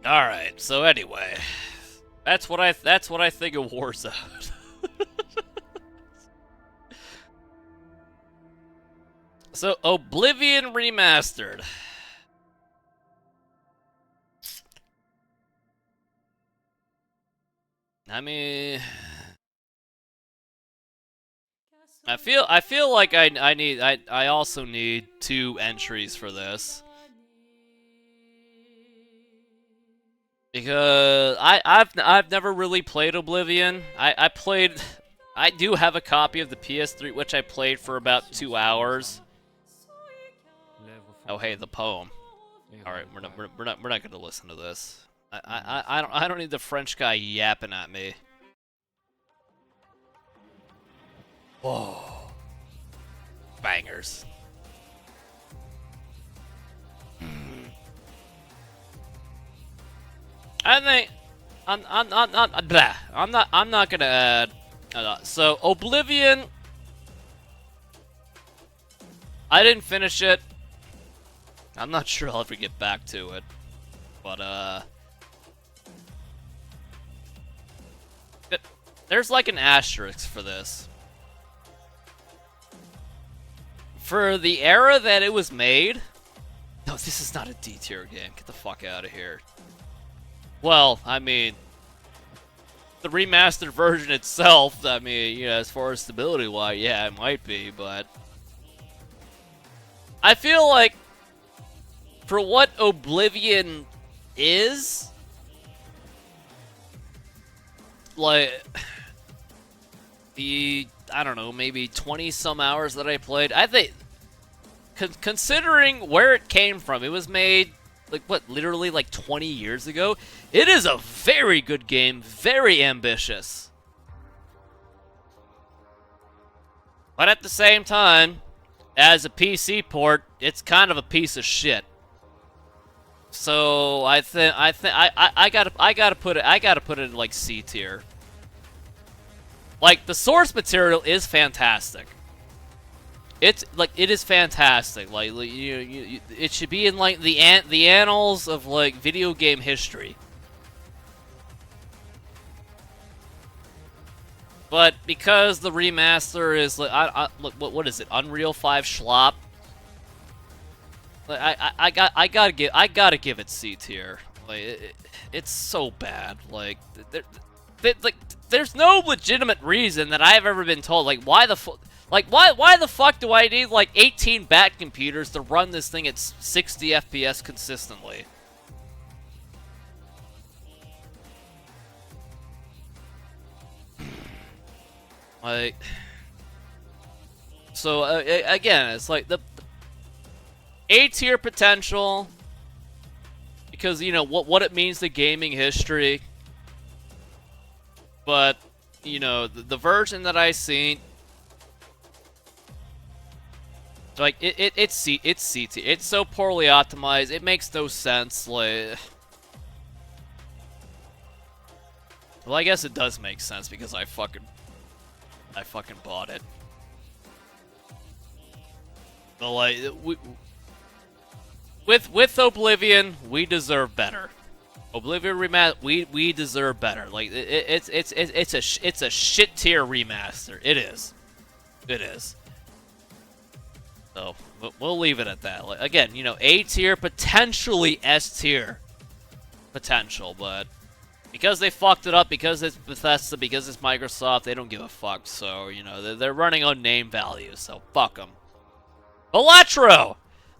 All right. So anyway, that's what I think of Warzone. So Oblivion Remastered. I mean, I feel like I also need 2 entries for this. Because I've never really played Oblivion. I do have a copy of the PS3 which I played for about 2 hours. Oh hey, the poem. All right, we're not going to listen to this. I don't need the French guy yapping at me. Whoa. Bangers. I think I'm not gonna add. So Oblivion, I didn't finish it. I'm not sure I'll ever get back to it, but there's like an asterisk for this. For the era that it was made, no, this is not a D-tier game. Get the fuck out of here. Well, I mean, the remastered version itself, I mean, you know, as far as stability-wise, yeah, it might be, but I feel like for what Oblivion is, like, I don't know, maybe 20-some hours that I played, I think, considering where it came from, it was made, like, what, literally, like, 20 years ago? It is a very good game, very ambitious. But at the same time, as a PC port, it's kind of a piece of shit. So I gotta put it in like C tier. Like the source material is fantastic. It's like it is fantastic. Like it should be in like the annals of like video game history. But because the remaster is like look, what is it? Unreal 5 schlop. Like, I gotta give it C tier. Like it's so bad. Like there's no legitimate reason that I've ever been told. Like why the fuck do I need like 18 bat computers to run this thing at 60 FPS consistently? Like, so again, it's like the A-tier potential, because you know what it means to gaming history. But you know the version that I seen, like it's C tier. It's so poorly optimized. It makes no sense. Like, well, I guess it does make sense because I fucking bought it. But like with Oblivion, we deserve better. Oblivion Remastered, we deserve better. Like it's a shit tier remaster. It is. So we'll leave it at that. Like, again, you know, A tier, potentially S tier potential, but because they fucked it up, because it's Bethesda, because it's Microsoft, they don't give a fuck. So you know they're running on name value. So fuck them. Balatro!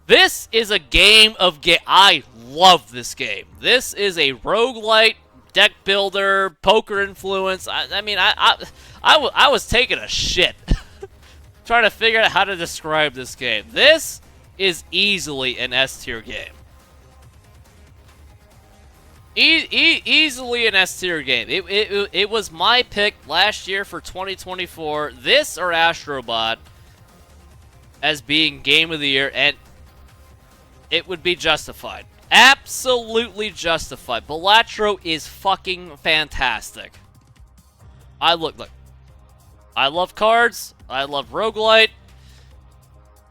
This is a game of I love this game. This is a roguelite, deck builder, poker influence. I mean, I was taking a shit trying to figure out how to describe this game. This is easily an S tier game. Easily an S tier game. It was my pick last year for 2024. This or Astrobot as being game of the year, and it would be justified. Absolutely justified. Balatro is fucking fantastic. Look. I love cards. I love roguelite.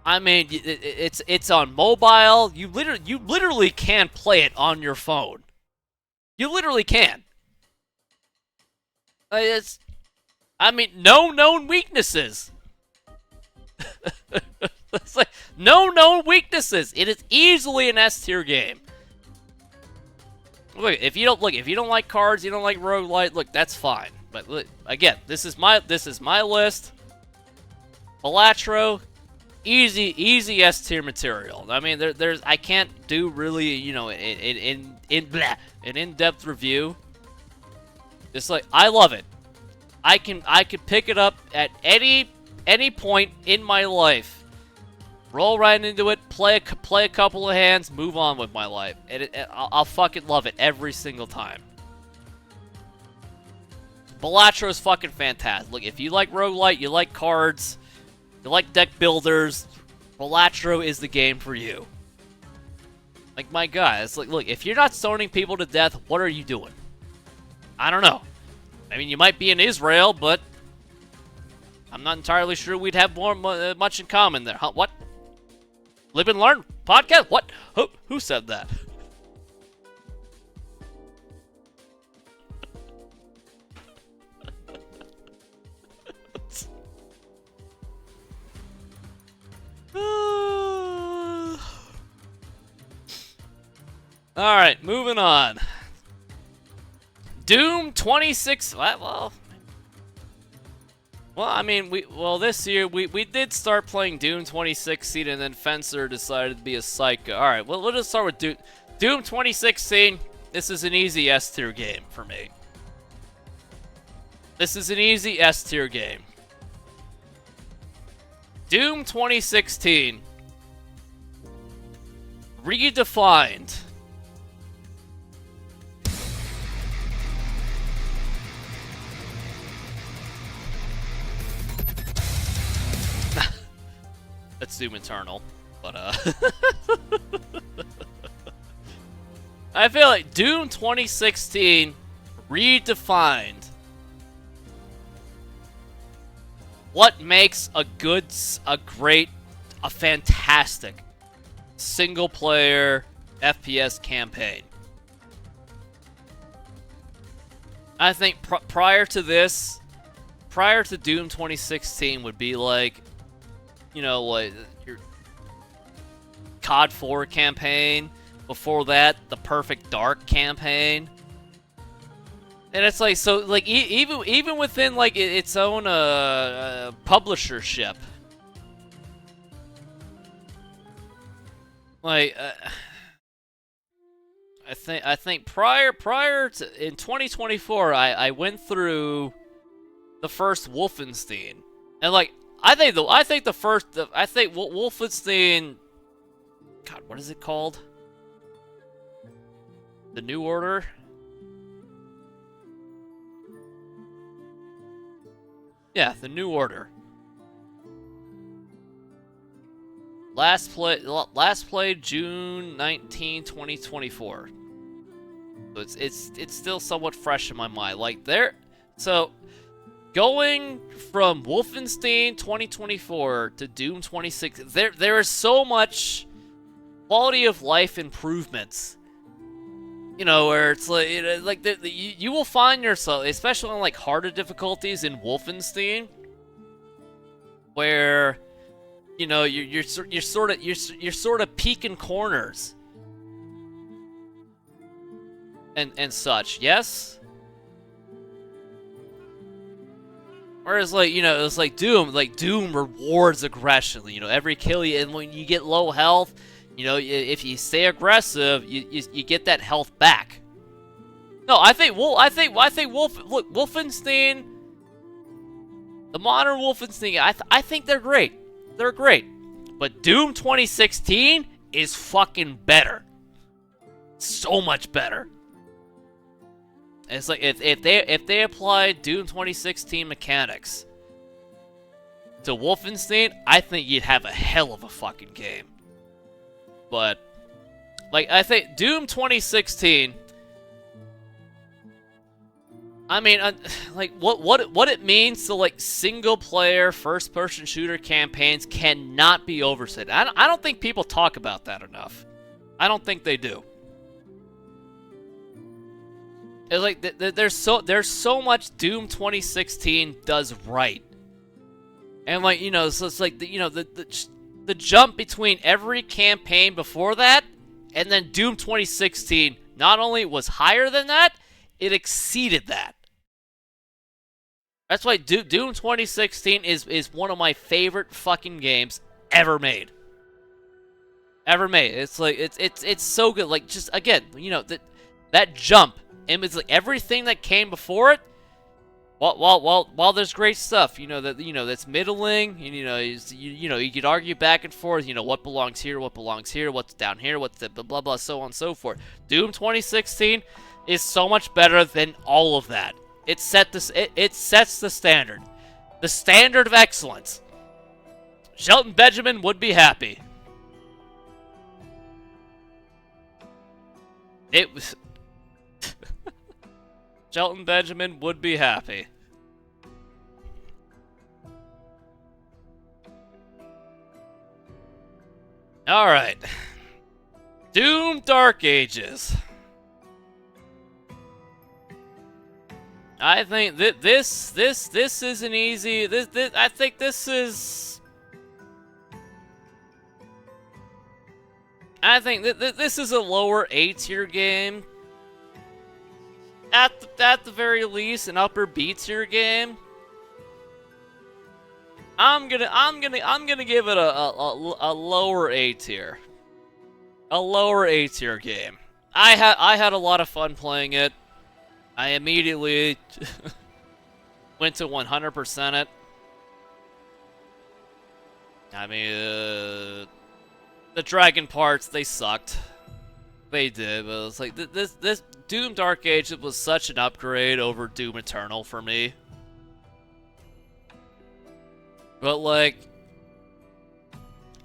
I mean, it's on mobile. You literally can play it on your phone. You literally can. I mean, no known weaknesses. It's like no known weaknesses. It is easily an S tier game. Look, if you don't like cards, you don't like roguelite, look, that's fine. But look, again, this is my list. Balatro, easy S tier material. I mean, there's I can't do really, you know, an in-depth review. It's like I love it. I can pick it up at any point in my life, roll right into it, play a couple of hands, move on with my life, and I'll fucking love it every single time. Balatro is fucking fantastic. Look, if you like roguelite, you like cards, you like deck builders, Balatro is the game for you. Like, my God, it's like, look, if you're not stoning people to death, what are you doing? I don't know. I mean, you might be in Israel, but I'm not entirely sure we'd have much in common there. Huh? What? Live and Learn podcast? What? Who said that? Alright, moving on. Doom 26. Well, I mean, this year we did start playing Doom 2016, and then Fencer decided to be a psycho. All right, well, we'll just start with Doom 2016. This is an easy S tier game for me. This is an easy S tier game. Doom 2016 redefined. That's Doom Eternal, but I feel like Doom 2016 redefined what makes a fantastic single-player FPS campaign. I think prior to Doom 2016 would be like, you know, like your COD 4 campaign. Before that, the Perfect Dark campaign. And it's like, so like even within like its own publishership, like I think prior to in 2024, I went through the first Wolfenstein, and like I think Wolfenstein, God, what is it called? The New Order? Yeah, The New Order. Last played June 19, 2024. So it's still somewhat fresh in my mind. Like so going from Wolfenstein 2024 to Doom 26, there is so much quality of life improvements. You know, where it's like, you will find yourself, especially on like harder difficulties in Wolfenstein, where, you know, you're sort of peeking corners and such. Yes. Whereas, like, you know, it's like Doom rewards aggression. You know, every kill and when you get low health, you know, if you stay aggressive, you get that health back. No, I think Wolfenstein, the modern Wolfenstein, I think they're great. They're great. But Doom 2016 is fucking better. So much better. It's like if they applied Doom 2016 mechanics to Wolfenstein, I think you'd have a hell of a fucking game. But like, I think Doom 2016, I mean, like what it means to like single player first person shooter campaigns cannot be overstated. I don't think people talk about that enough. I don't think they do. It's like there's so much Doom 2016 does right, and like, you know, so it's like the jump between every campaign before that and then Doom 2016 not only was higher than that, it exceeded that. That's why Doom 2016 is one of my favorite fucking games ever made. Ever made. It's like it's so good. Like, just again, you know, that jump, and it's like everything that came before it. While there's great stuff, you know, that's middling, and, you could argue back and forth, what belongs here, what's down here, what's the blah blah, so on and so forth. Doom 2016 is so much better than all of that. It sets the standard of excellence. Shelton Benjamin would be happy. It was. Shelton Benjamin would be happy. Alright. Doom Dark Ages. I think that this is an easy... I think this is... I think that this is a lower A-tier game. At the very least, an upper B tier game. I'm gonna give it a lower A tier. A lower A tier game. I had a lot of fun playing it. I immediately went to 100% it. I mean, the dragon parts, they sucked. They did, but it was like this Doom Dark Ages was such an upgrade over Doom Eternal for me. But like,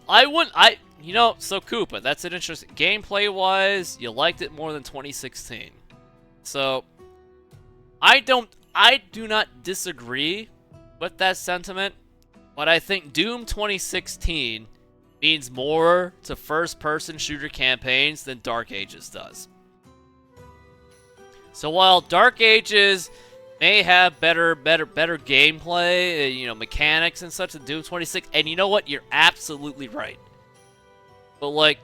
so Koopa, that's an interesting gameplay-wise. You liked it more than 2016, so I do not disagree with that sentiment, but I think Doom 2016 means more to first-person shooter campaigns than Dark Ages does. So while Dark Ages may have better gameplay, mechanics and such than Doom 26, and you know what? You're absolutely right. But like,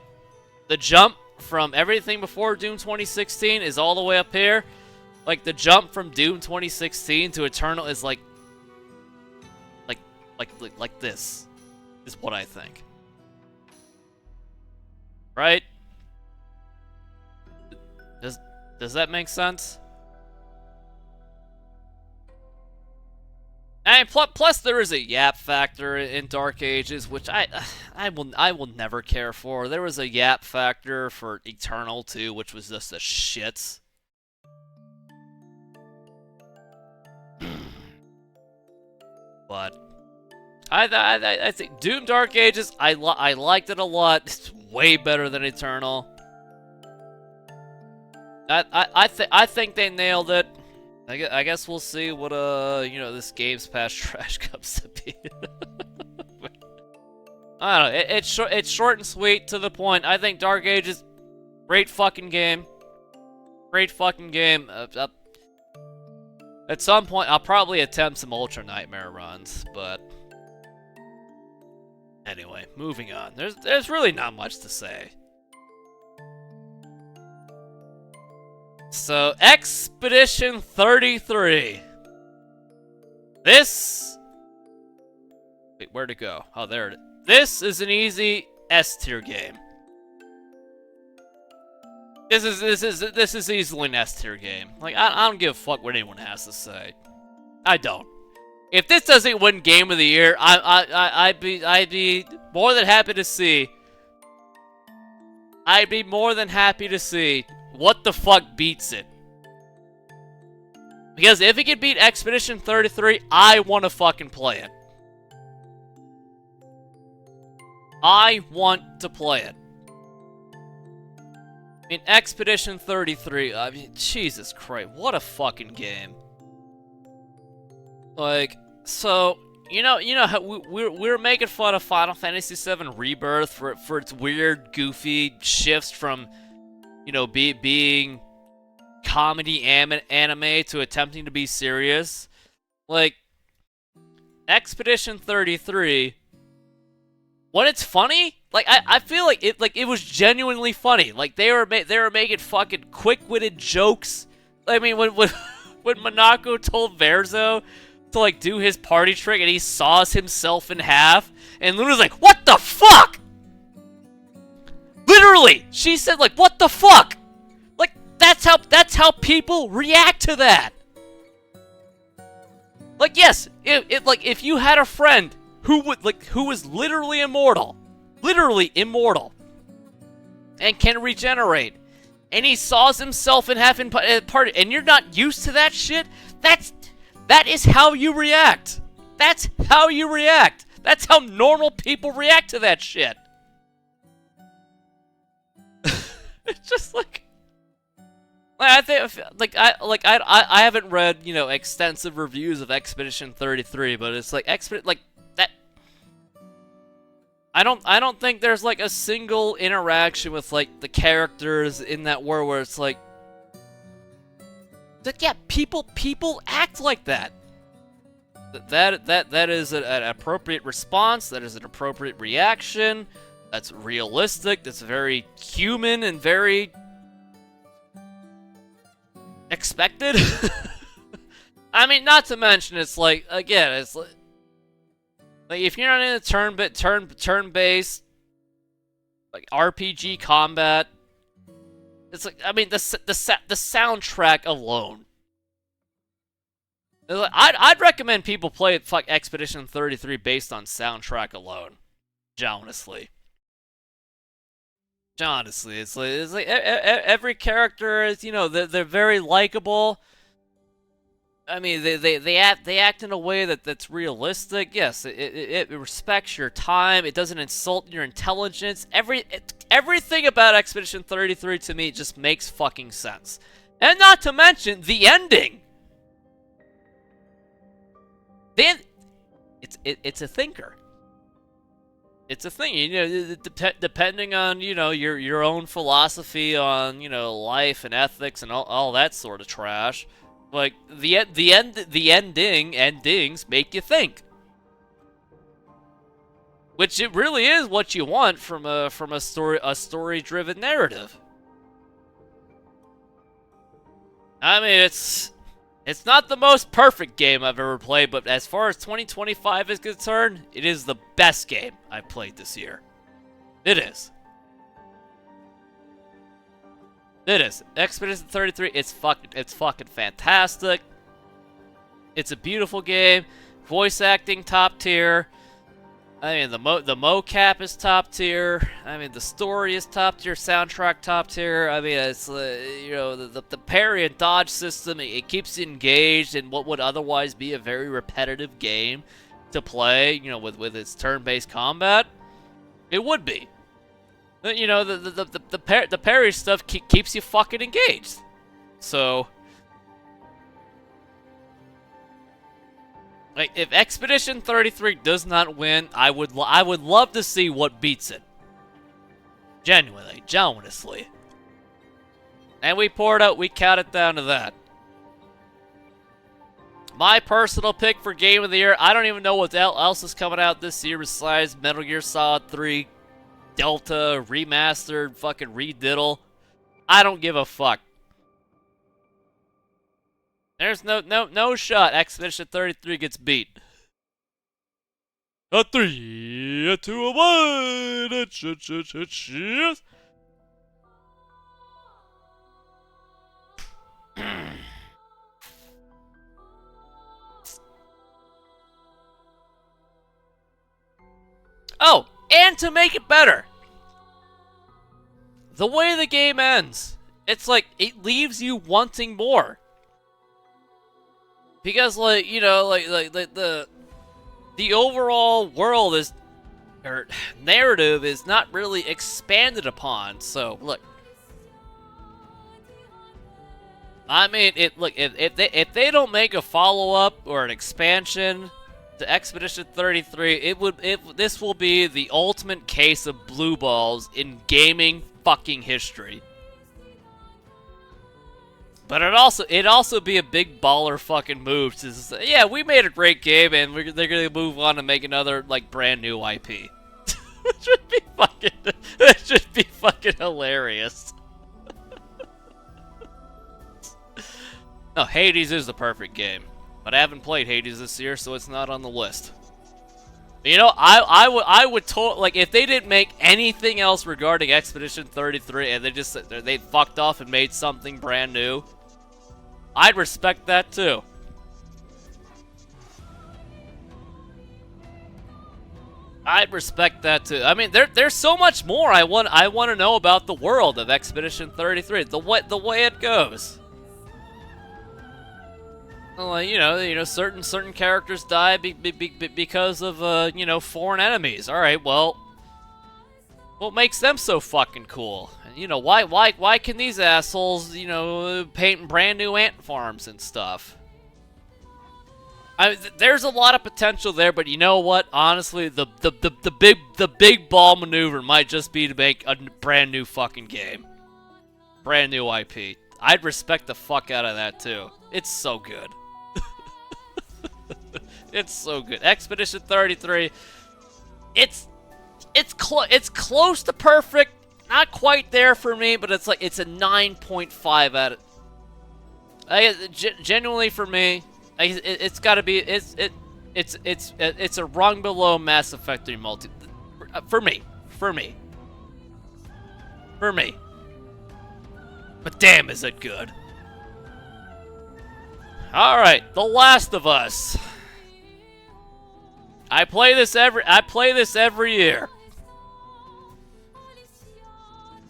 the jump from everything before Doom 2016 is all the way up here. Like, the jump from Doom 2016 to Eternal is like this is what I think. Right? Does that make sense? And plus there is a yap factor in Dark Ages, which I will never care for. There was a yap factor for Eternal 2, which was just the shits. But I think Doom Dark Ages, I liked it a lot. It's way better than Eternal. I think they nailed it. I guess we'll see what this Games Pass trash comes to be. I don't know. It's short and sweet, to the point. I think Dark Ages, great fucking game. Great fucking game. At some point, I'll probably attempt some Ultra Nightmare runs, but anyway, moving on. There's really not much to say. So, Expedition 33. This... Wait, where'd it go? Oh, there it is. This is an easy S-tier game. This is easily an S-tier game. Like, I don't give a fuck what anyone has to say. I don't. If this doesn't win Game of the Year, I'd be more than happy to see. I'd be more than happy to see what the fuck beats it. Because if it could beat Expedition 33, I want to fucking play it. I want to play it. I mean, Expedition 33, I mean, Jesus Christ, what a fucking game. Like, so, you know how we were making fun of Final Fantasy VII Rebirth for its weird, goofy shifts from, being comedy anime to attempting to be serious. Like, Expedition 33, when it's funny, like, I feel like it was genuinely funny. Like, they were making fucking quick-witted jokes. I mean, when Monako told Verzo to like do his party trick, and he saws himself in half, and Luna's like, "What the fuck?" Literally, she said like, "What the fuck?" Like that's how people react to that. Like yes, if you had a friend who was literally immortal, and can regenerate, and he saws himself in half in party, and you're not used to that shit, that is how you react. That's how you react. That's how normal people react to that shit. It's just like I think I haven't read, you know, extensive reviews of Expedition 33, but it's like that. I don't think there's like a single interaction with like the characters in that world where it's like yeah, people act like that. That is an appropriate response. That is an appropriate reaction. That's realistic. That's very human and very expected. I mean, not to mention, it's like, again, it's like if you're not in a turn-based like RPG combat, it's like, I mean, the soundtrack alone. I'd recommend people play Expedition 33 based on soundtrack alone. Honestly, it's like every character is, you know, they're very likable. I mean, they act in a way that's realistic. Yes, it respects your time. It doesn't insult your intelligence. Everything about Expedition 33 to me just makes fucking sense. And not to mention the ending. Then it's a thinker. It's a thing, you know, depending on, you know, your own philosophy on, you know, life and ethics and all that sort of trash. Like the endings make you think, which it really is what you want from a story-driven narrative. I mean, it's not the most perfect game I've ever played, but as far as 2025 is concerned, it is the best game I've played this year. It is. It is. Expedition 33, it's fucking fantastic. It's a beautiful game. Voice acting top tier. I mean, the mocap is top tier. I mean, the story is top tier. Soundtrack top tier. I mean, it's you know, the parry and dodge system. It keeps you engaged in what would otherwise be a very repetitive game to play. You know, with its turn-based combat, it would be. You know, the parry stuff keeps you fucking engaged. So, like, if Expedition 33 does not win, I would love to see what beats it. Genuinely, honestly. And we count it down to that. My personal pick for Game of the Year, I don't even know what else is coming out this year besides Metal Gear Solid 3, Delta, Remastered, fucking rediddle. I don't give a fuck. There's no shot Expedition 33 gets beat. A 3, a 2, a 1, cheers. Oh, and to make it better, the way the game ends, it's like, it leaves you wanting more. Because, like, you know, like the overall world is, or narrative is not really expanded upon. So, look, I mean, if they don't make a follow-up or an expansion to Expedition 33, this will be the ultimate case of blue balls in gaming fucking history. But it'd also be a big baller fucking move to say, yeah, we made a great game and they're gonna move on and make another like brand new IP. Which should be fucking hilarious. No, Hades is the perfect game. But I haven't played Hades this year, so it's not on the list. You know, I would like, if they didn't make anything else regarding Expedition 33 and they fucked off and made something brand new, I'd respect that too. I'd respect that too. I mean, there's so much more I want to know about the world of Expedition 33, the way it goes. Well, you know, certain characters die because of you know, foreign enemies. All right, well, what makes them so fucking cool? And, you know, why can these assholes, you know, paint brand new ant farms and stuff? There's a lot of potential there, but you know what? Honestly, the big ball maneuver might just be to make a brand new fucking game, brand new IP. I'd respect the fuck out of that too. It's so good. It's so good. Expedition 33. It's close to perfect. Not quite there for me, but it's like it's a 9.5 out of. Genuinely for me, it's got to be it's a rung below Mass Effect 3 multi for me. But damn, is it good. All right, The Last of Us. I play this every year.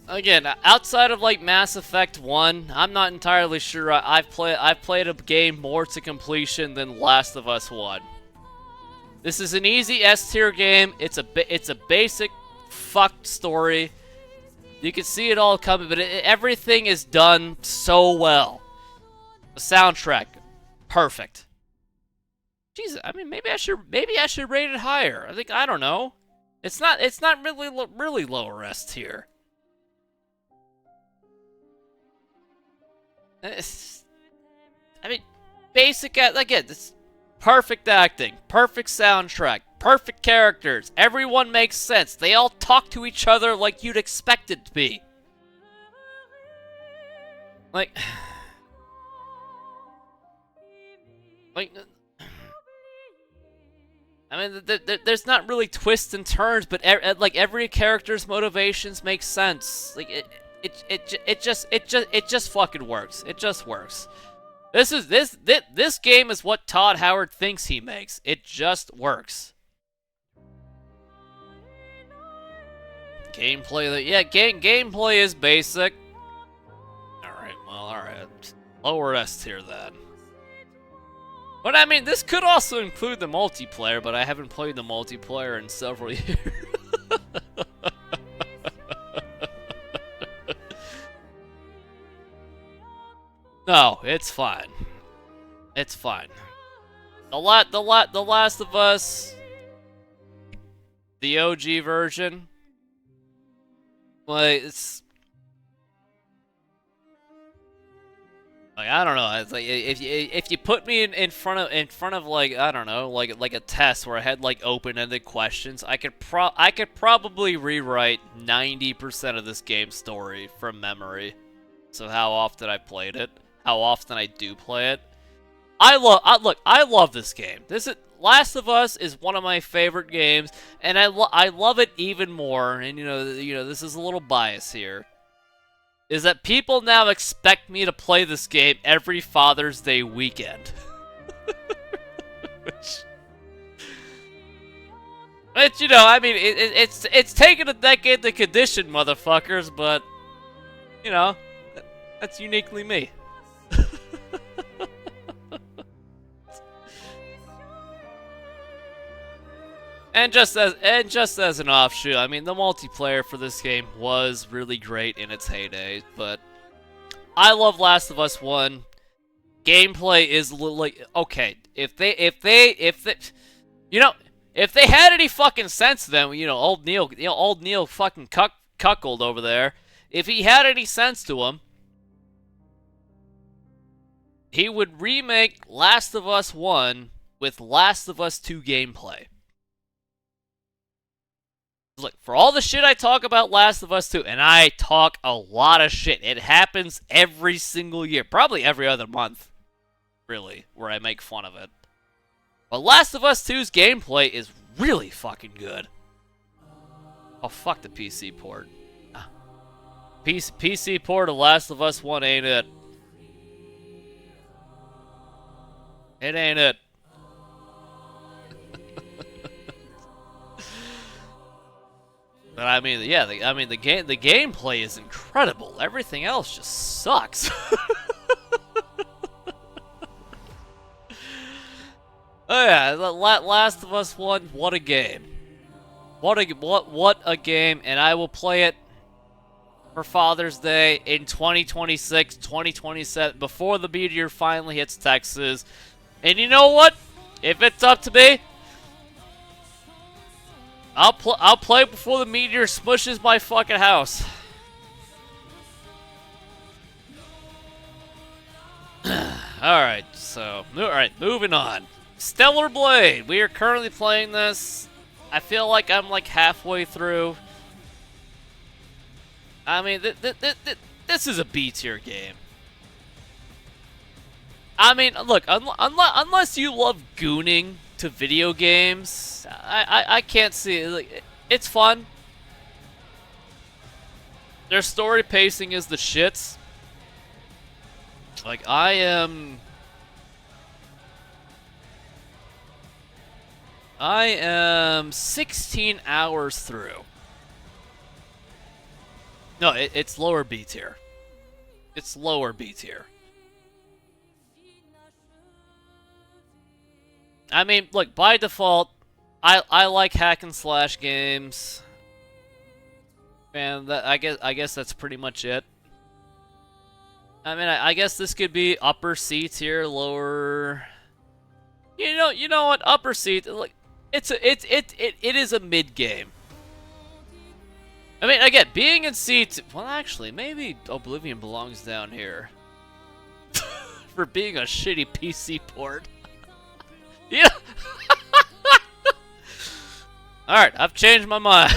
Again, outside of like Mass Effect 1, I'm not entirely sure I've played a game more to completion than Last of Us 1. This is an easy S-tier game. It's a basic fucked story. You can see it all coming, but everything is done so well. The soundtrack, perfect. Jesus, I mean, maybe I should rate it higher. I don't know. It's not really lower S tier. I mean, basic, again, this perfect acting, perfect soundtrack, perfect characters. Everyone makes sense. They all talk to each other like you'd expect it to be. Like, I mean, there's not really twists and turns, but like every character's motivations make sense. Like it just fucking works. It just works. This game is what Todd Howard thinks he makes. It just works. Gameplay, yeah, gameplay is basic. All right, well, all right, lower S tier then. But I mean, this could also include the multiplayer, but I haven't played the multiplayer in several years. No, it's fine. It's fine. The Last of Us, the OG version. Like, it's like, I don't know. It's like if you put me in front of like, I don't know, like a test where I had like open-ended questions, I could probably rewrite 90% of this game's story from memory. So how often I played it, how often I do play it. I love this game. Last of Us is one of my favorite games, and I love it even more. And you know, this is a little bias here. Is that people now expect me to play this game every Father's Day weekend. Which, you know, I mean, it's taken a decade to condition, motherfuckers, but, you know, that's uniquely me. And just as an offshoot, I mean, the multiplayer for this game was really great in its heyday, but I love Last of Us 1. Gameplay is like, okay, if they had any fucking sense, then, you know, old Neil fucking cuckold over there, if he had any sense to him, he would remake Last of Us 1 with Last of Us 2 gameplay. Look, for all the shit I talk about Last of Us 2, and I talk a lot of shit, it happens every single year, probably every other month. really, where I make fun of it. But Last of Us 2's gameplay is really fucking good. Oh, fuck the PC port. PC port of Last of Us 1 ain't it. It ain't it. But I mean, yeah, the gameplay is incredible. Everything else just sucks. Oh yeah, Last of Us 1, what a game. What a game, and I will play it for Father's Day in 2026, 2027, before the meteor finally hits Texas. And you know what? If it's up to me, I'll play before the meteor smushes my fucking house. Alright, moving on. Stellar Blade. We are currently playing this. I feel like I'm like halfway through. I mean, this is a B-tier game. I mean, look, unless you love gooning to video games, I can't see it. Like, it's fun. Their story pacing is the shits. Like, I am 16 hours through. No, it's lower B tier. It's lower B tier. I mean, look, by default, I like hack and slash games, and I guess that's pretty much it. I mean, I guess this could be upper C tier, lower. You know what? Upper C. Like, it is a mid game. I mean, again, being in C. Well, actually, maybe Oblivion belongs down here for being a shitty PC port. Yeah. Alright, I've changed my mind.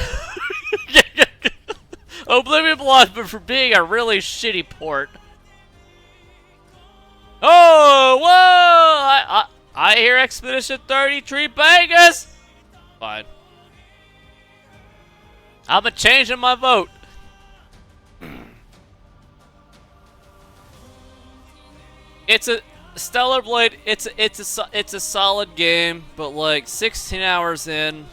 Oblivion belongs, but for being a really shitty port. Oh, whoa! I hear Expedition 33 bangers! Fine. I'm changing my vote. It's a Stellar Blade. It's a solid game, but like 16 hours in,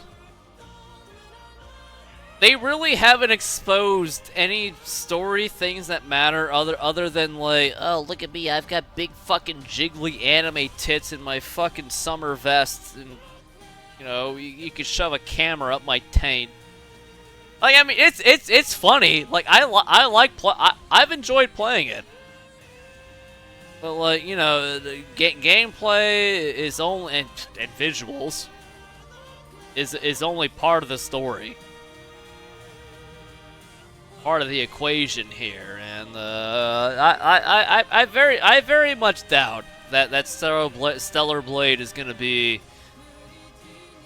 they really haven't exposed any story things that matter other than like, oh, look at me, I've got big fucking jiggly anime tits in my fucking summer vest, and you know, you could shove a camera up my taint. Like, I mean, it's funny. Like, I've enjoyed playing it. But like, you know, the gameplay is only and visuals is only part of the story, part of the equation here, and I very much doubt that Stellar Blade is gonna be,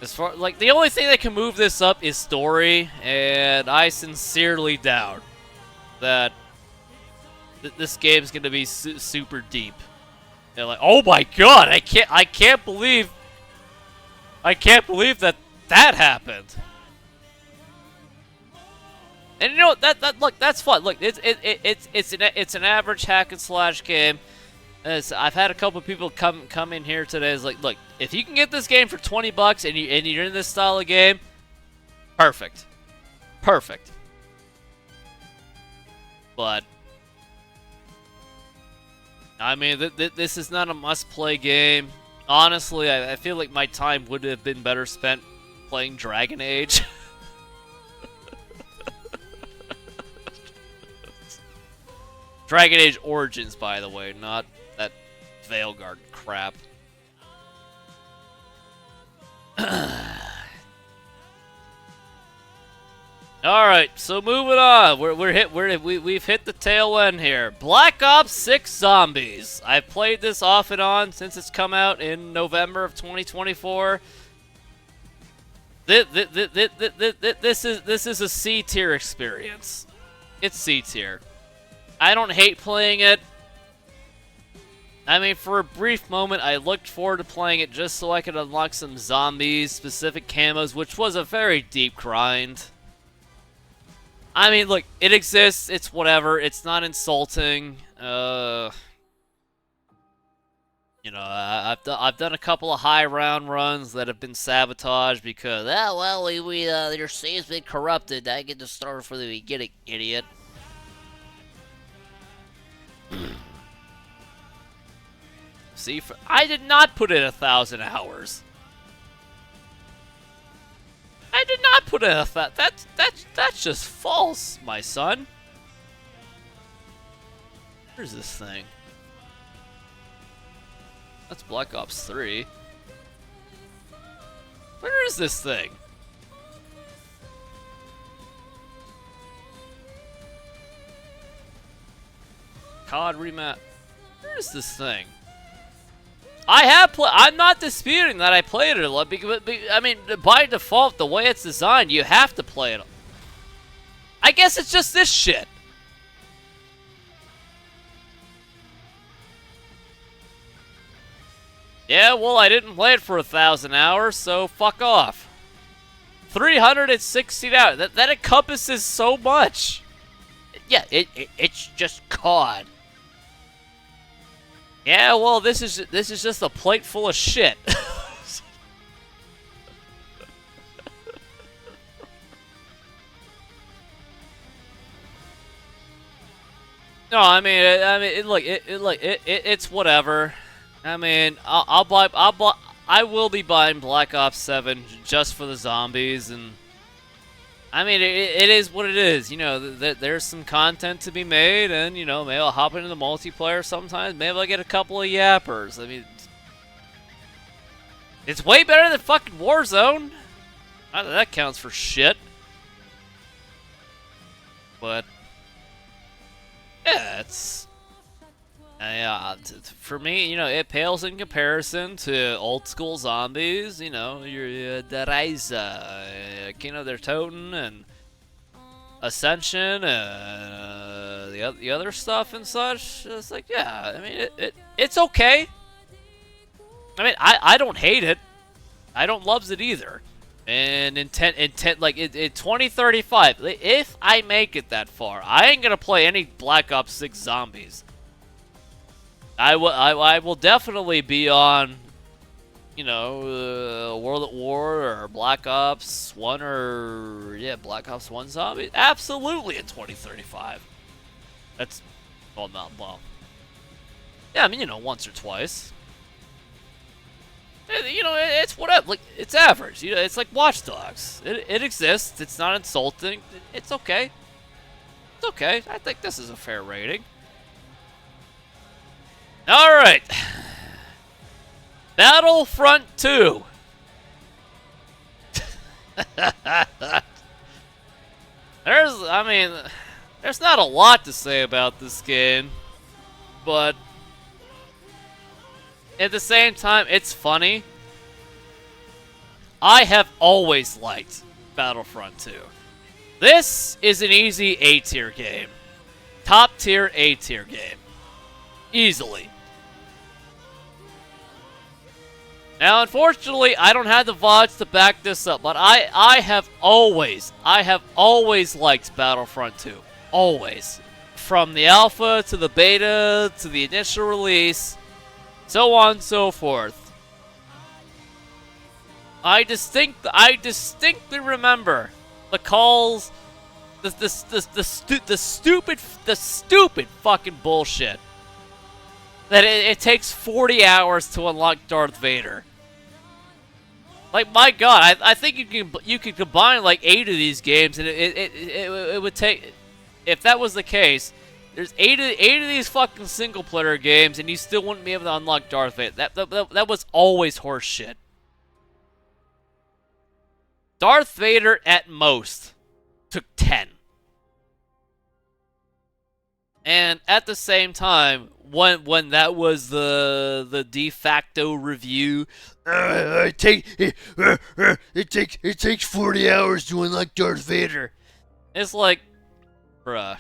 as far like, the only thing that can move this up is story, and I sincerely doubt that this game's gonna be super deep. They're like, oh my god, I can't believe that happened. And you know what? Look, that's fun. Look, it's an average hack and slash game. I've had a couple of people come in here today. It's like, look, if you can get this game for $20 and you're in this style of game, perfect. But I mean, this is not a must-play game. Honestly, I feel like my time would have been better spent playing Dragon Age. Dragon Age Origins, by the way, not that Veilguard crap. All right, so moving on. We've hit the tail end here. Black Ops 6 Zombies. I've played this off and on since it's come out in November of 2024. This is a C tier experience. It's C tier. I don't hate playing it. I mean, for a brief moment, I looked forward to playing it just so I could unlock some zombies, specific camos, which was a very deep grind. I mean, look, it exists, it's whatever, it's not insulting. You know, I've done a couple of high round runs that have been sabotaged because, your save's been corrupted. I get to start for the beginning, idiot. See, I did not put in 1,000 hours. I did not put in that's just false, my son. Where's this thing? That's Black Ops 3. Where is this thing? COD Remastered. Where is this thing? I'm not disputing that I played it a lot, because, I mean, by default, the way it's designed, you have to play it. I guess it's just this shit. Yeah, well, I didn't play it for 1,000 hours, so fuck off. 360 hours. That encompasses so much. Yeah, it's just COD. Yeah, well, this is just a plate full of shit. No, I mean, it's whatever. I mean, I will be buying Black Ops 7 just for the zombies, and I mean, it is what it is. You know, there's some content to be made, and you know, maybe I'll hop into the multiplayer sometimes. Maybe I'll get a couple of yappers. I mean, it's way better than fucking Warzone. Not that that counts for shit, but yeah, it's. For me, you know, it pales in comparison to old school zombies. You know, your Der Reise, Kino der Toten, and Ascension, the other stuff and such. It's like, yeah, I mean, it's okay. I mean, I don't hate it. I don't loves it either. And in 2035, if I make it that far, I ain't gonna play any Black Ops 6 zombies. I will definitely be on, you know, World at War or Black Ops 1 or, yeah, Black Ops 1 Zombies. Absolutely in 2035. That's, well, not, well. Yeah, I mean, you know, once or twice. You know, it's whatever, like, it's average. You know, it's like Watch Dogs. It exists. It's not insulting. It's okay. It's okay. I think this is a fair rating. Alright. Battlefront 2. There's not a lot to say about this game, but at the same time, it's funny. I have always liked Battlefront 2. This is an easy A-tier game. Top tier A-tier game. Easily. Now, unfortunately, I don't have the VODs to back this up, but I have always liked Battlefront 2. Always. From the alpha to the beta to the initial release, so on and so forth. I distinctly remember the calls, the stupid fucking bullshit that it takes 40 hours to unlock Darth Vader. Like, my God, I think you could combine like 8 of these games, and it would take, if that was the case, there's 8 of these fucking single player games, and you still wouldn't be able to unlock Darth Vader. That was always horse shit. Darth Vader at most took 10. And at the same time, when that was the de facto review, it takes 40 hours to unlock Darth Vader. It's like, bruh.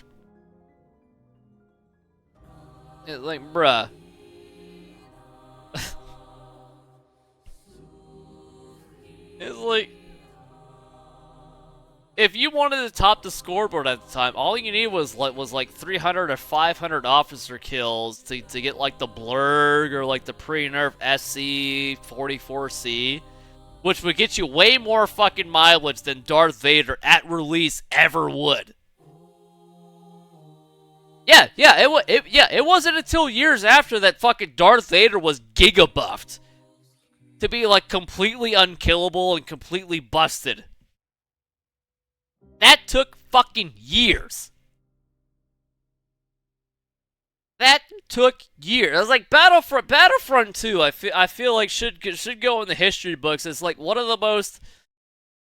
It's like, bruh. It's like, if you wanted to top the scoreboard at the time, all you needed was like 300 or 500 officer kills to get like the Blurg or like the pre-nerf SC-44C, which would get you way more fucking mileage than Darth Vader at release ever would. Yeah, it wasn't until years after that fucking Darth Vader was giga buffed to be like completely unkillable and completely busted. That took fucking years. That took years. I was like, Battlefront 2. I feel like should go in the history books as like one of the most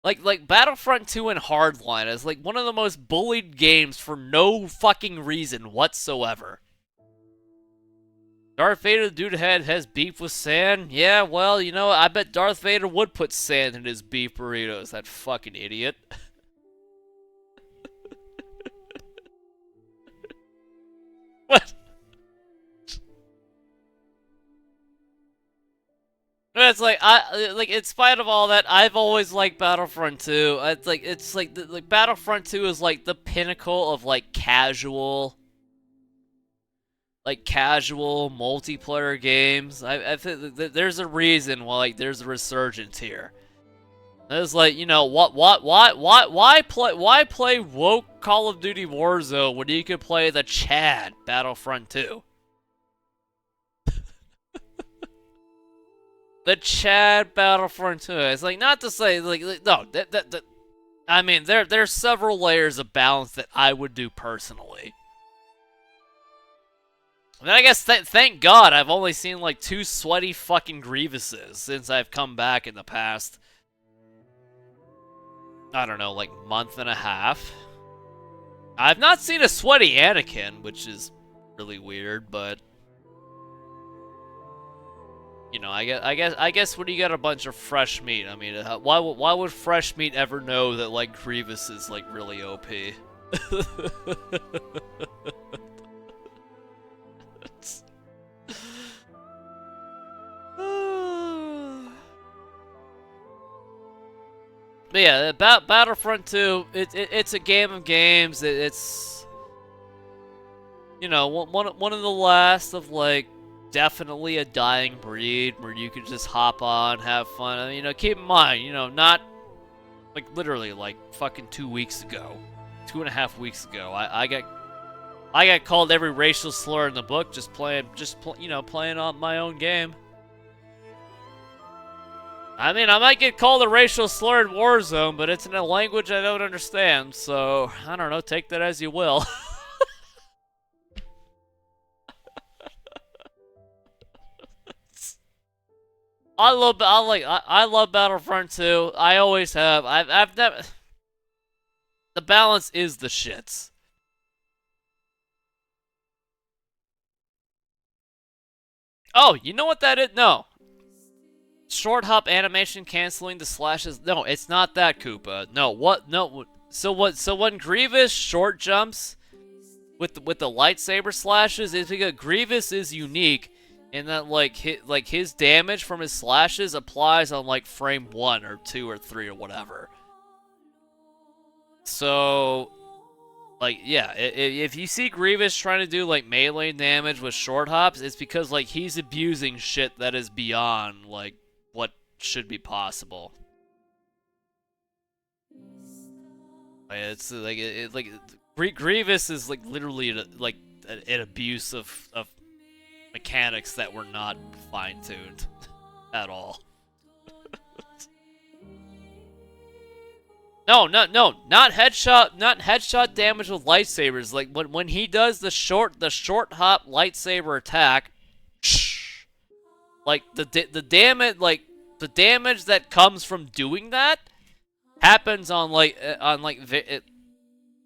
like Battlefront 2 and Hardline is like one of the most bullied games for no fucking reason whatsoever. Darth Vader, the dude has beef with sand. Yeah, well, you know, I bet Darth Vader would put sand in his beef burritos. That fucking idiot. What? It's like in spite of all that, I've always liked Battlefront 2. It's like Battlefront 2 is like the pinnacle of like casual multiplayer games. I think there's a reason why like there's a resurgence here. It's like, you know, why play woke Call of Duty Warzone when you could play the Chad Battlefront 2? The Chad Battlefront 2. It's like, not to say like no, I mean there's several layers of balance that I would do personally. And I guess thank God I've only seen like 2 sweaty fucking Grievuses since I've come back in the past, I don't know, like month and a half. I've not seen a sweaty Anakin, which is really weird, but you know, I guess when you got a bunch of fresh meat, I mean, why would fresh meat ever know that like Grievous is like really OP? But yeah, Battlefront 2, it's a game of games. It's, you know, one of the last of like definitely a dying breed where you could just hop on, have fun. I mean, you know, keep in mind, you know, not like literally like fucking 2 weeks ago, 2.5 weeks ago, I got called every racial slur in the book just playing on my own game. I mean, I might get called a racial slur in Warzone, but it's in a language I don't understand, so I don't know, take that as you will. I love Battlefront 2. I always have. I've never. The balance is the shits. Oh, you know what that is? No. Short hop animation canceling the slashes. No, it's not that, Koopa. No, what? No. So what? So when Grievous short jumps with the lightsaber slashes, is because Grievous is unique in that like his damage from his slashes applies on like frame 1 or 2 or 3 or whatever. So like, yeah, if you see Grievous trying to do like melee damage with short hops, it's because like he's abusing shit that is beyond like what should be possible. It's like Grievous is like literally like an abuse of mechanics that were not fine-tuned at all. No, not headshot damage with lightsabers. Like when he does the short hop lightsaber attack, like the damage that comes from doing that happens on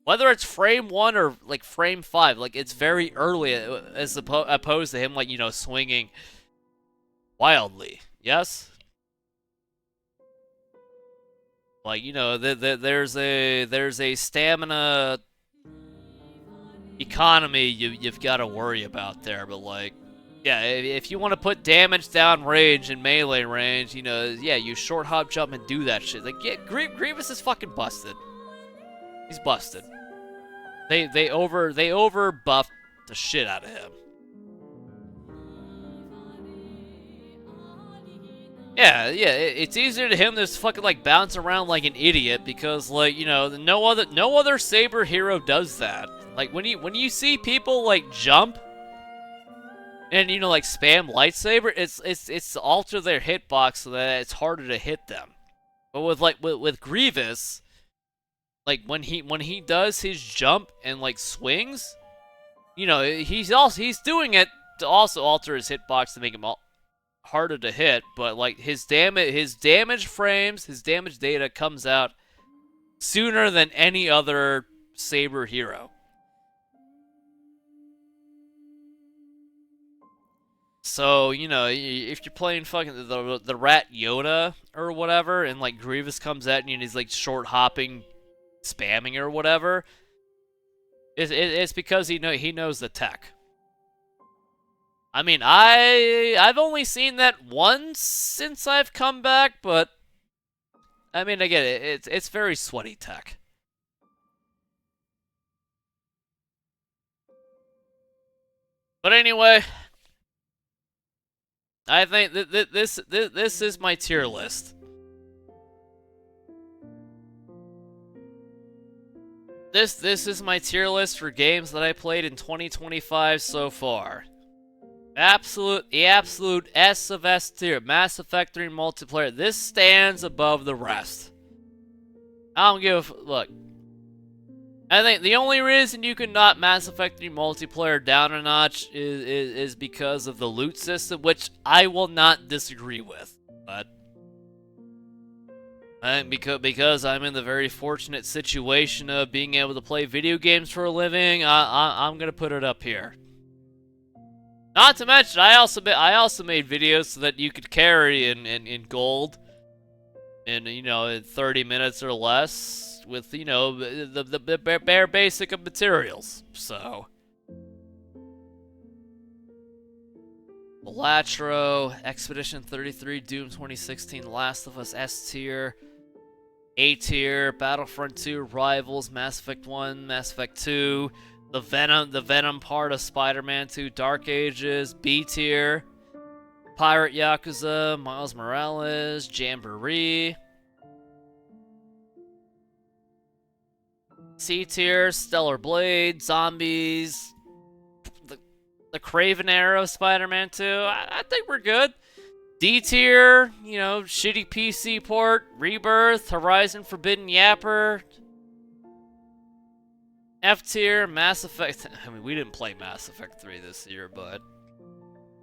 whether it's frame 1 or like frame 5, like it's very early as opposed to him like, you know, swinging wildly. Yes. Like, you know, there's a stamina economy you've got to worry about there, but like Yeah, if you want to put damage down range and melee range, you know, yeah, you short hop jump and do that shit. Like, yeah, Grievous is fucking busted. He's busted. They over buffed the shit out of him. Yeah, it's easier to him to just fucking like bounce around like an idiot because like, you know, no other Saber hero does that. Like when you see people like jump and you know like spam lightsaber, it's to alter their hitbox so that it's harder to hit them. But with Grievous, like when he does his jump and like swings, you know, he's doing it to also alter his hitbox to make him harder to hit, but like his damage frames, his damage data comes out sooner than any other Saber hero. So, you know, if you're playing fucking the Rat Yoda or whatever, and like Grievous comes at you and he's like short hopping, spamming or whatever, it's because he knows the tech. I mean, I've only seen that once since I've come back, but I mean, again, it's very sweaty tech. But anyway, I think this is my tier list. This is my tier list for games that I played in 2025 so far. The absolute S of S tier. Mass Effect 3 multiplayer. This stands above the rest. I don't give a look. I think the only reason you can knock Mass Effect 3 multiplayer down a notch is because of the loot system, which I will not disagree with. But because I'm in the very fortunate situation of being able to play video games for a living, I'm gonna put it up here. Not to mention, I also made videos so that you could carry in gold, in you know in 30 minutes or less with you know the bare basic of materials. So, Balatro, Expedition 33, Doom 2016, Last of Us S tier, A tier, Battlefront 2, Rivals, Mass Effect 1, Mass Effect 2. The Venom part of Spider-Man 2, Dark Ages, B tier, Pirate Yakuza, Miles Morales, Jamboree, C tier, Stellar Blade, Zombies, the Craven era of Spider-Man 2. I think we're good. D tier, you know, shitty PC port, Rebirth, Horizon Forbidden Yapper. F tier, Mass Effect. I mean, we didn't play Mass Effect 3 this year, but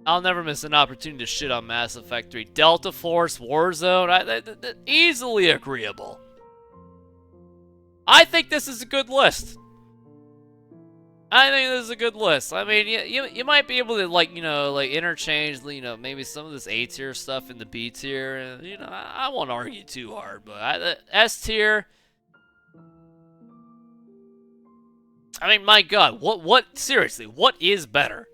I'll never miss an opportunity to shit on Mass Effect 3. Delta Force, Warzone, easily agreeable. I think this is a good list. I mean, you might be able to like you know like interchange you know maybe some of this A tier stuff in the B tier, and you know I won't argue too hard, but S tier. I mean, my God, seriously, what is better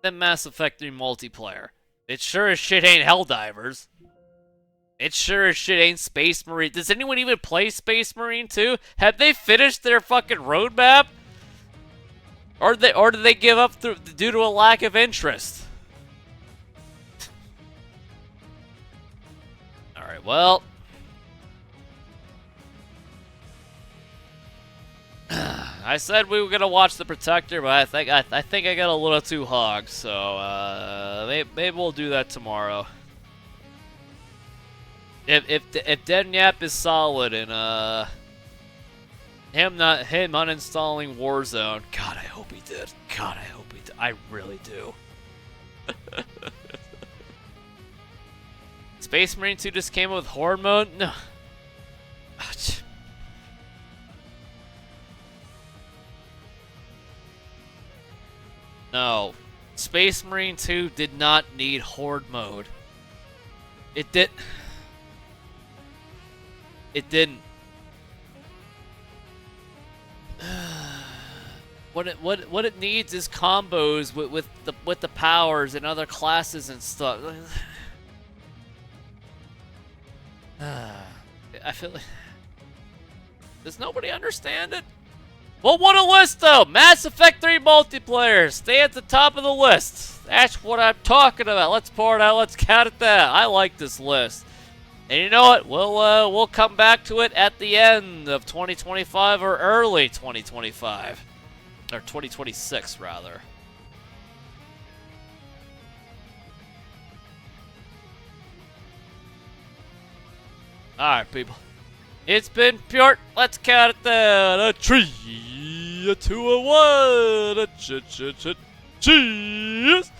than Mass Effect 3 multiplayer? It sure as shit ain't Helldivers. It sure as shit ain't Space Marine. Does anyone even play Space Marine 2? Have they finished their fucking roadmap? Or did they give up due to a lack of interest? Alright, well... I said we were gonna watch The Protector, but I think I got a little too hogged, so maybe we'll do that tomorrow. If Deadnap is solid and him uninstalling Warzone, God, I hope he did. God, I hope he did. I really do. Space Marine 2 just came out with Horde mode? No. No. Space Marine 2 did not need Horde mode. It didn't. what it needs is combos with the powers and other classes and stuff. I feel like, does nobody understand it? Well, what a list though! Mass Effect 3 multiplayer, stay at the top of the list. That's what I'm talking about. Let's pour it out. Let's count it that. I like this list. And you know what? We'll come back to it at the end of 2025 or early 2025. Or 2026, rather. Alright, people. It's been pure. Let's count it down. A 3, a 2, a 1. A cheers!